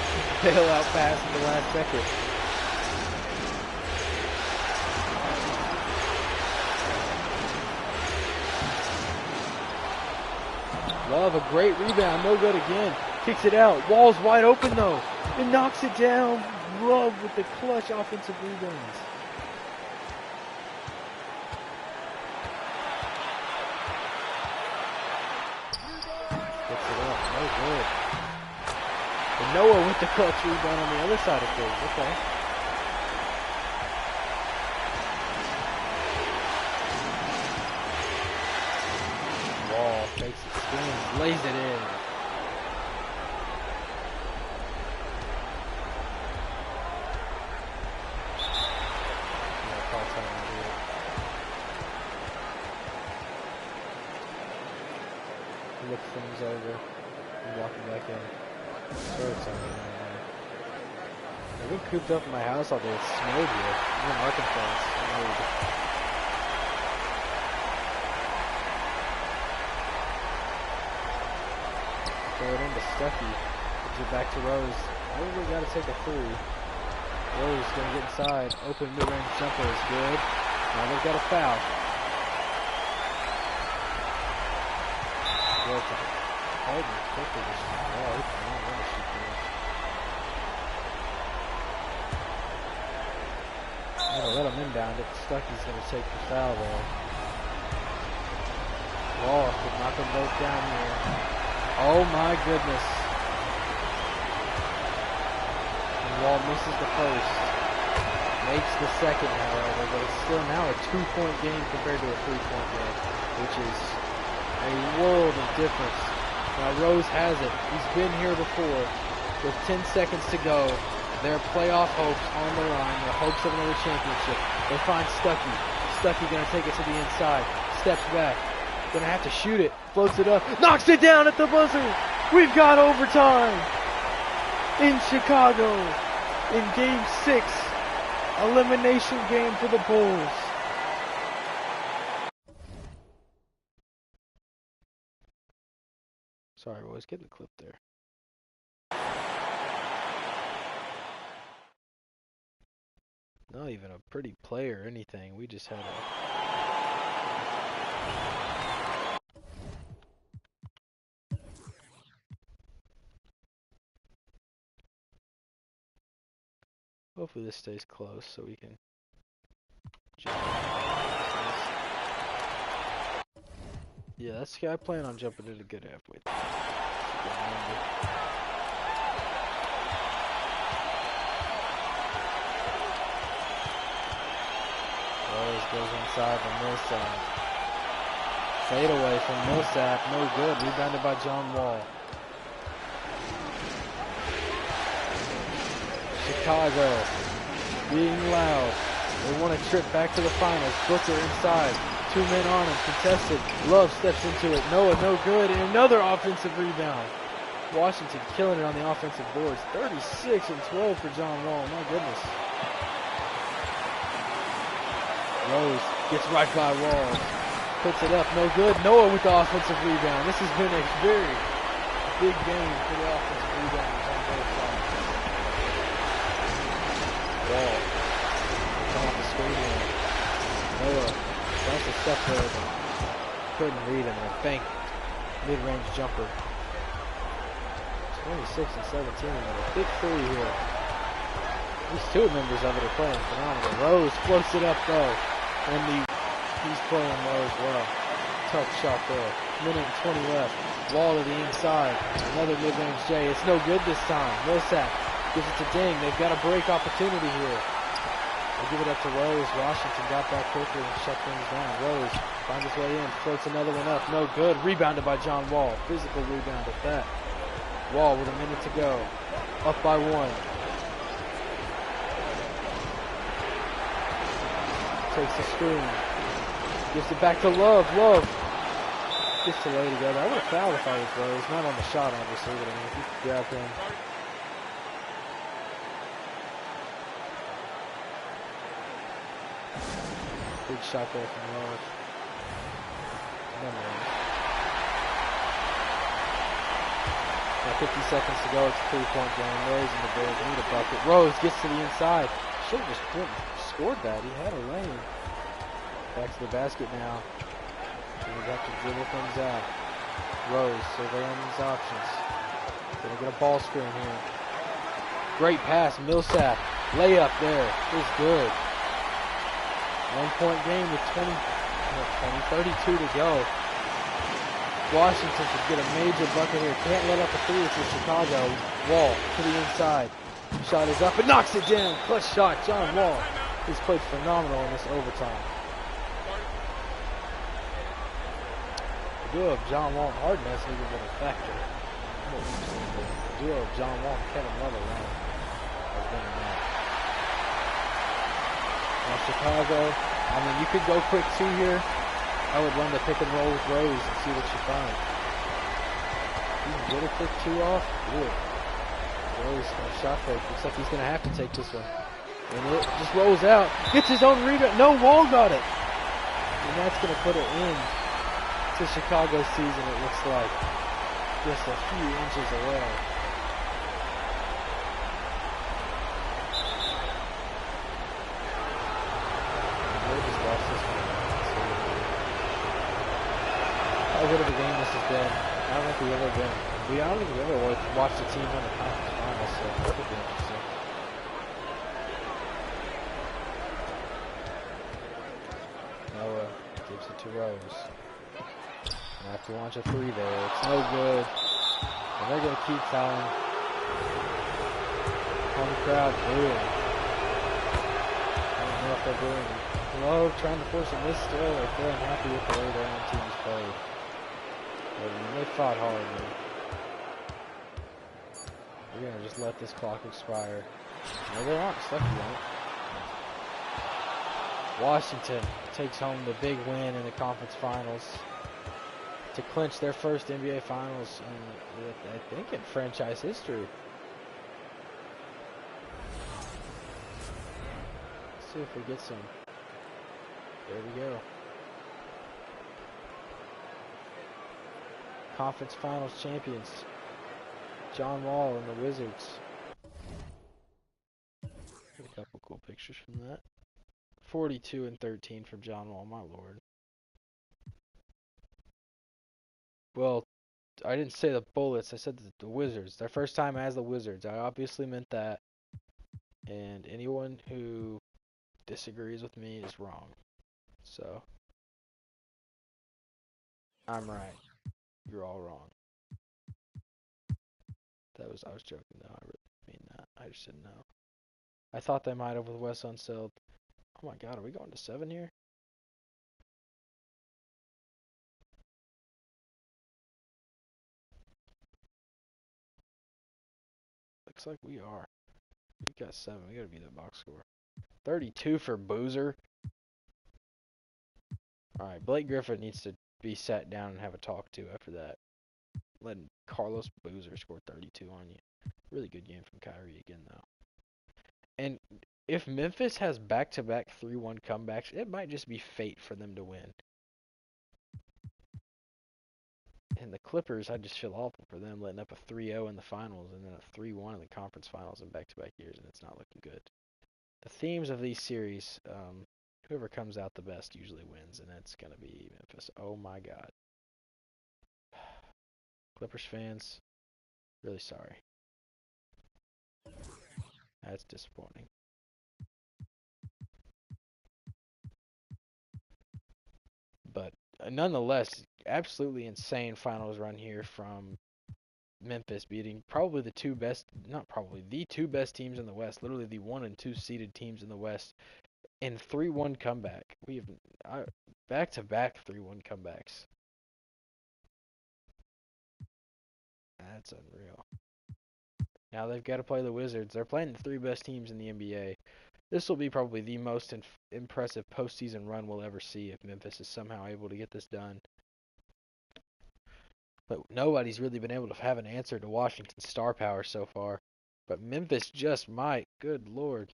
bailout pass in the last second. Love, a great rebound, no good again. Kicks it out. Wall's wide open though. It knocks it down. Love with the clutch offensive rebounds. Gets it up. No good. And Noah with the clutch rebound on the other side of things. Okay. Wall takes it, spins, lays it in. Look things over and walking back in. So exciting right now. I've been cooped up in my house all day. It's snowed here. I'm in Arkansas. It's snowed. Throw it into Stuckey. Gives it back to Rose. Probably got to take a three. Rose gonna get inside. Open mid-range jumper is good. Now they've got a foul. Harden quickly this ball. He cannot run a shoot there. I'm gonna let him inbound it. Stuckey's gonna take the foul there. Wall could knock them both down here. Oh my goodness. And Wall misses the first. Makes the second, however, but it's still now a 2-point game compared to a 3-point game, which is a world of difference. Now Rose has it. He's been here before. With 10 seconds to go, their playoff hopes on the line, their hopes of another championship. They find Stuckey. Stuckey gonna take it to the inside. Steps back. Gonna have to shoot it. Floats it up. Knocks it down at the buzzer. We've got overtime in Chicago in Game 6. Elimination game for the Bulls. Sorry, boys, get the clip there. Not even a pretty play or anything. We just had a... Hopefully this stays close so we can... Yeah, that's I plan on jumping in a good halfway. Rose goes inside the Millsap. Fade away from Millsap, no good. Rebounded by John Wall. Chicago being loud. They want a trip back to the finals. Booker inside. 2 men on him, contested. Love steps into it. Noah, no good. And another offensive rebound. Washington killing it on the offensive boards. 36 and 12 for John Wall. My goodness. Rose gets right by Wall. Puts it up. No good. Noah with the offensive rebound. This has been a very big game for the offensive rebounders on both sides. Wall. Come off the screen. Noah. That's a step there, but couldn't read him. A bank mid-range jumper. 26 and 17 and a big three here. These two members of it are playing phenomenal. Rose floats it up though, and he's playing low as well. Tough shot there. Minute and 20 left. Wall to the inside. Another mid-range J. It's no good this time. Millsap gives it to Ding. They've got a break opportunity here. They give it up to Rose. Washington got back quickly and shut things down. Rose finds his way in, floats another one up. No good. Rebounded by John Wall. Physical rebound at that. Wall with a minute to go. Up by 1. Takes the screen. Gives it back to Love. Love gets to lay together. I would have fouled if I was Rose. Not on the shot, obviously, but I mean, if you could grab him. Big shot there from Love. Now 50 seconds to go. It's a 3-point game. Rose in the Bulls need a bucket. Rose gets to the inside. Should have just scored that. He had a lane. Back to the basket now. And we got to dribble things out. Rose surveying these options. Gonna get a ball screen here. Great pass. Millsap Layup there is good. 1-point game with 32 to go. Washington could get a major bucket here. Can't let up a three. It's Chicago. Wall to the inside. Shot is up and knocks it down. Clutch shot. John Wall. He's played phenomenal in this overtime. The duo of John Wall and Harden hasn't even been a factor. The duo of John Wall and Kevin Love alone has been enough. Now Chicago, I mean, you could go quick two here. I would run the pick and roll with Rose and see what you find. You can get a quick two off. Good. Rose shot fake. Looks like he's going to have to take this one. And it just rolls out. Gets his own rebound. No, Wall got it. And that's going to put it in to Chicago's season, it looks like. Just a few inches away. We'll just watch this one. How good of a game this has been. I don't think we've ever been. I don't think we've ever watched a team win the conference finals, so that could be interesting. Noah gives it to Rose. I have to launch a three there. It's no good. And they're going to keep fouling. Home crowd booing. I don't know if they're booing. Love trying to force a miss still, or if they're unhappy with the way their own team is played. But they fought hard, man. We're going to just let this clock expire. No, they aren't. Stuff you won't. Washington takes home the big win in the conference finals to clinch their first NBA Finals in, I think, in franchise history. Let's see if we get some. There we go. Conference Finals champions. John Wall and the Wizards. Get a couple cool pictures from that. 42 and 13 from John Wall, my lord. Well, I didn't say the Bullets, I said the Wizards. Their first time as the Wizards. I obviously meant that. And anyone who disagrees with me is wrong. So, I'm right. You're all wrong. I was joking though. I really mean that. I just didn't know. I thought they might have with Wes Unseld. Oh my god, are we going to 7 here? Looks like we are. We got 7. We gotta be the box score. 32 for Boozer. Alright, Blake Griffin needs to be sat down and have a talk to after that. Letting Carlos Boozer score 32 on you. Really good game from Kyrie again, though. And if Memphis has back-to-back 3-1 comebacks, it might just be fate for them to win. And the Clippers, I just feel awful for them letting up a 3-0 in the finals and then a 3-1 in the conference finals in back-to-back years, and it's not looking good. The themes of these series, whoever comes out the best usually wins, and it's going to be Memphis. Oh my god. Clippers fans, really sorry. That's disappointing. But nonetheless, absolutely insane finals run here from Memphis, beating probably the two best, not probably, the two best teams in the West, literally the 1 and 2 seeded teams in the West, in 3-1 comeback. We have back-to-back 3-1 comebacks. That's unreal. Now they've got to play the Wizards. They're playing the 3 best teams in the NBA. This will be probably the most impressive postseason run we'll ever see if Memphis is somehow able to get this done. But nobody's really been able to have an answer to Washington's star power so far. But Memphis just might. Good lord.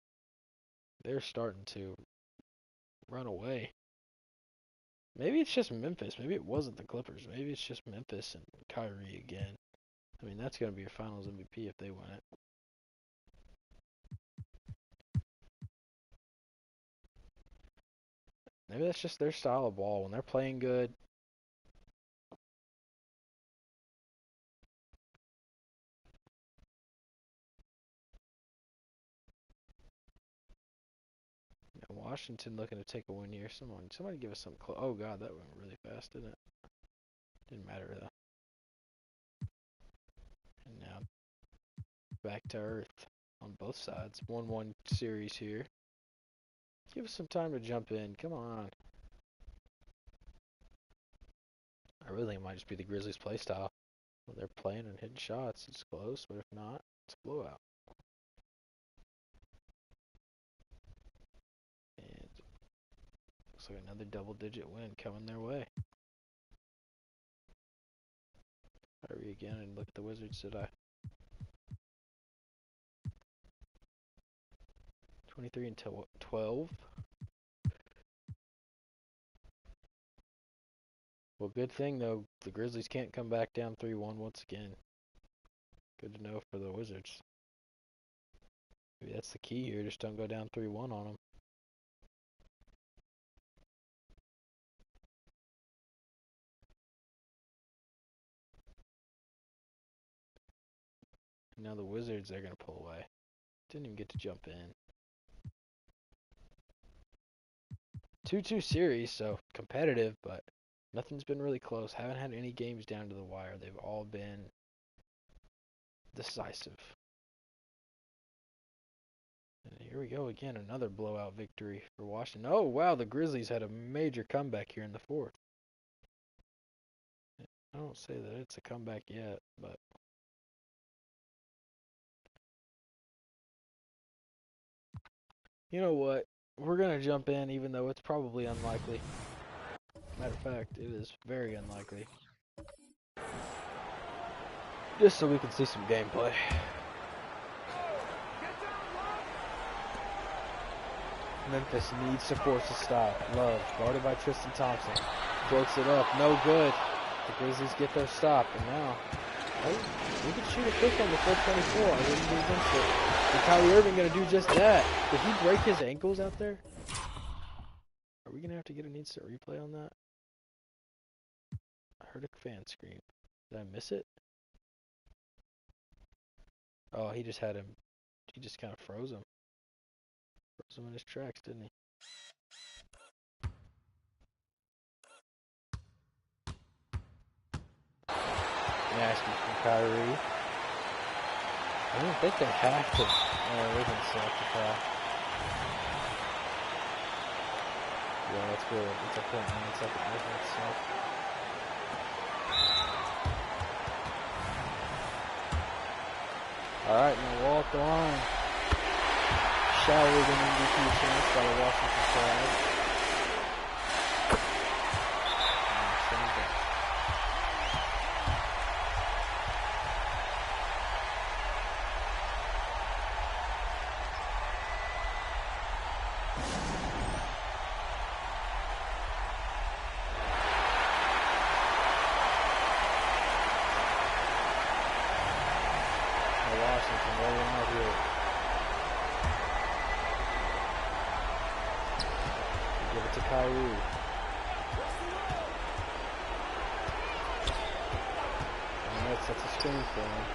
They're starting to run away. Maybe it's just Memphis. Maybe it wasn't the Clippers. Maybe it's just Memphis and Kyrie again. I mean, that's going to be your finals MVP if they win it. Maybe that's just their style of ball. When they're playing good, Washington looking to take a win here. Somebody give us something close. Oh God, that went really fast, didn't it? Didn't matter though. And now back to earth on both sides. 1-1 series here. Give us some time to jump in. Come on. I really think it might just be the Grizzlies' play style. When they're playing and hitting shots, it's close, but if not, it's a blowout. And looks like another double-digit win coming their way. Hurry again and look at the Wizards, did I? 23 and 12. Well, good thing, though, the Grizzlies can't come back down 3-1 once again. Good to know for the Wizards. Maybe that's the key here. Just don't go down 3-1 on them. And now the Wizards, they're going to pull away. Didn't even get to jump in. 2-2 series, so competitive, but nothing's been really close. Haven't had any games down to the wire. They've all been decisive. And here we go again, another blowout victory for Washington. Oh, wow, the Grizzlies had a major comeback here in the fourth. I don't say that it's a comeback yet, but you know what? We're going to jump in even though it's probably unlikely. Matter of fact, it is very unlikely. Just so we can see some gameplay. Memphis needs to force a stop. Love, guarded by Tristan Thompson. Floats it up, no good. The Grizzlies get their stop, and now, we could shoot a quick one before 24. I wouldn't be against it. And Kyrie Irving going to do just that. Did he break his ankles out there? Are we going to have to get an instant replay on that? I heard a fan scream. Did I miss it? Oh, he just had him. He just kind of froze him. Froze him in his tracks, didn't he? Nasty from Kyrie. I don't think they have to. Oh, they can select the foul. Yeah, that's good. It's a 0.9 second difference. So. Alright, now Wall at the line. Showered an MVP chance by the Washington crowd. Washington rolling out here. Give it to Kyrie. And that's a screen for him.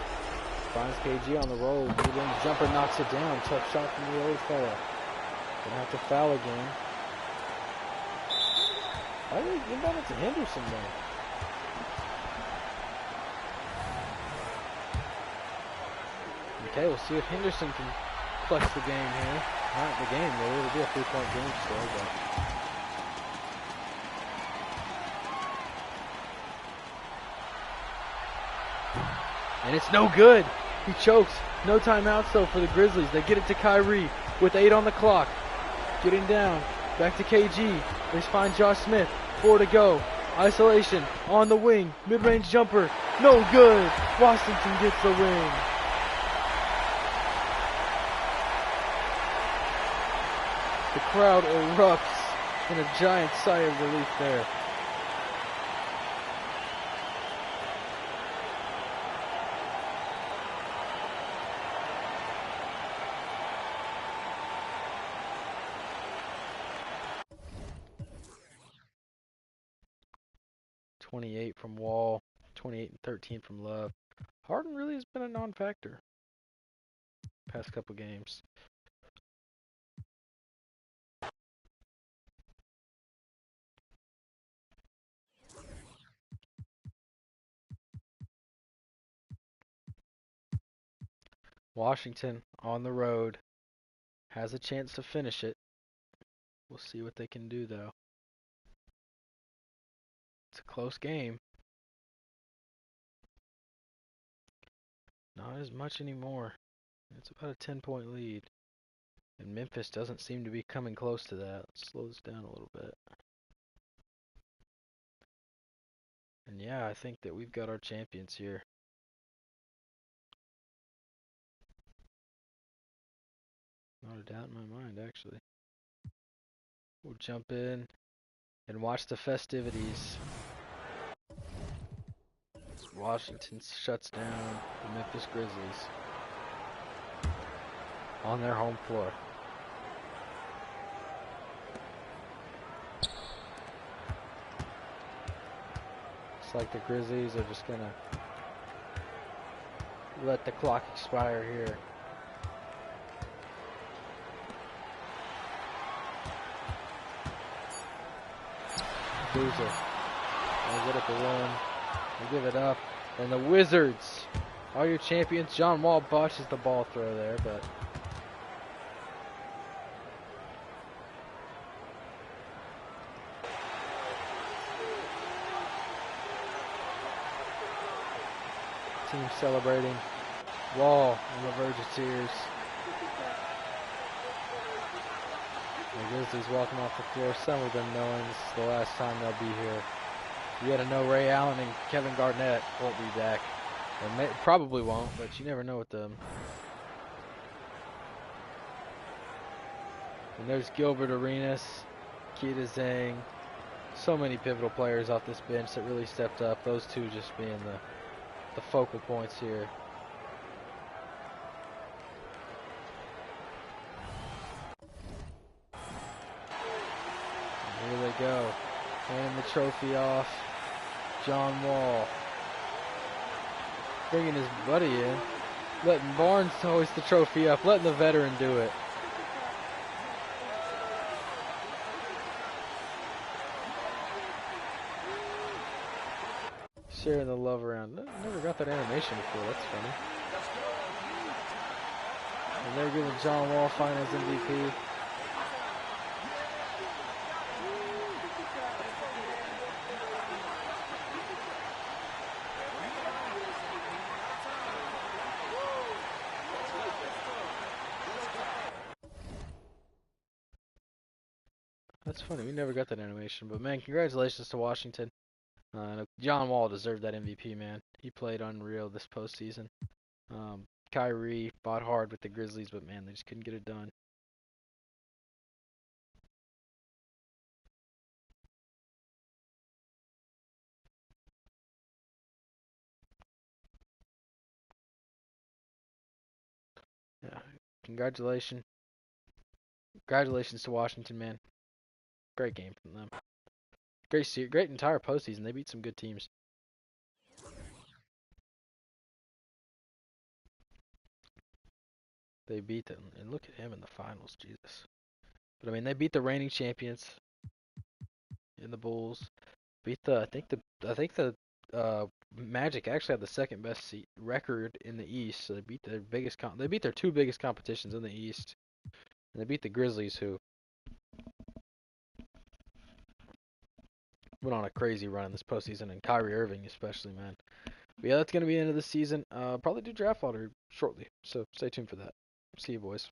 Finds KG on the roll. Mid-range jumper knocks it down. Tough shot from the old fella. Gonna have to foul again. Why did he give that to Henderson though? Okay, we'll see if Henderson can clutch the game here. Not the game, though. It'll be a 3-point game still, but... And it's no good. He chokes. No timeouts, though, for the Grizzlies. They get it to Kyrie with 8 on the clock. Getting down. Back to KG. They find Josh Smith. 4 to go. Isolation. On the wing. Mid-range jumper. No good. Washington gets the win. The crowd erupts in a giant sigh of relief there. .28 from Wall, 28 and 13 from Love. Harden really has been a non-factor past couple games. Washington on the road has a chance to finish it. We'll see what they can do, though. It's a close game. Not as much anymore. It's about a 10-point lead. And Memphis doesn't seem to be coming close to that. Let's slow this down a little bit. And yeah, I think that we've got our champions here. Not a doubt in my mind, actually. We'll jump in and watch the festivities. Washington shuts down the Memphis Grizzlies on their home floor. Looks like the Grizzlies are just gonna let the clock expire here. Boozer. They get at the rim. They give it up. And the Wizards are your champions. John Wall botches the ball throw there, but team celebrating. Wall on the verge of tears. The Grizzlies walking off the floor, some of them knowing this is the last time they'll be here. You gotta know Ray Allen and Kevin Garnett won't be back. Or probably won't, but you never know with them. And there's Gilbert Arenas, Keita Zhang. So many pivotal players off this bench that really stepped up. Those two just being the focal points here. And here they go. Handing the trophy off. John Wall. Bringing his buddy in. Letting Barnes hoist the trophy up. Letting the veteran do it. Sharing the love around. Never got that animation before. That's funny. And they're giving John Wall Finals MVP. That's funny. We never got that animation. But, man, congratulations to Washington. John Wall deserved that MVP, man. He played unreal this postseason. Kyrie fought hard with the Grizzlies, but, man, they just couldn't get it done. Yeah, congratulations. Congratulations to Washington, man. Great game from them. Great entire postseason. They beat some good teams. They beat them, and look at him in the finals, Jesus. But I mean, they beat the reigning champions in the Bulls. Beat I think the Magic actually had the second best record in the East. So they beat their they beat their two biggest competitions in the East, and they beat the Grizzlies, who went on a crazy run in this postseason, and Kyrie Irving especially, man. But yeah, that's gonna be the end of the season. Probably do draft lottery shortly, so stay tuned for that. See you, boys.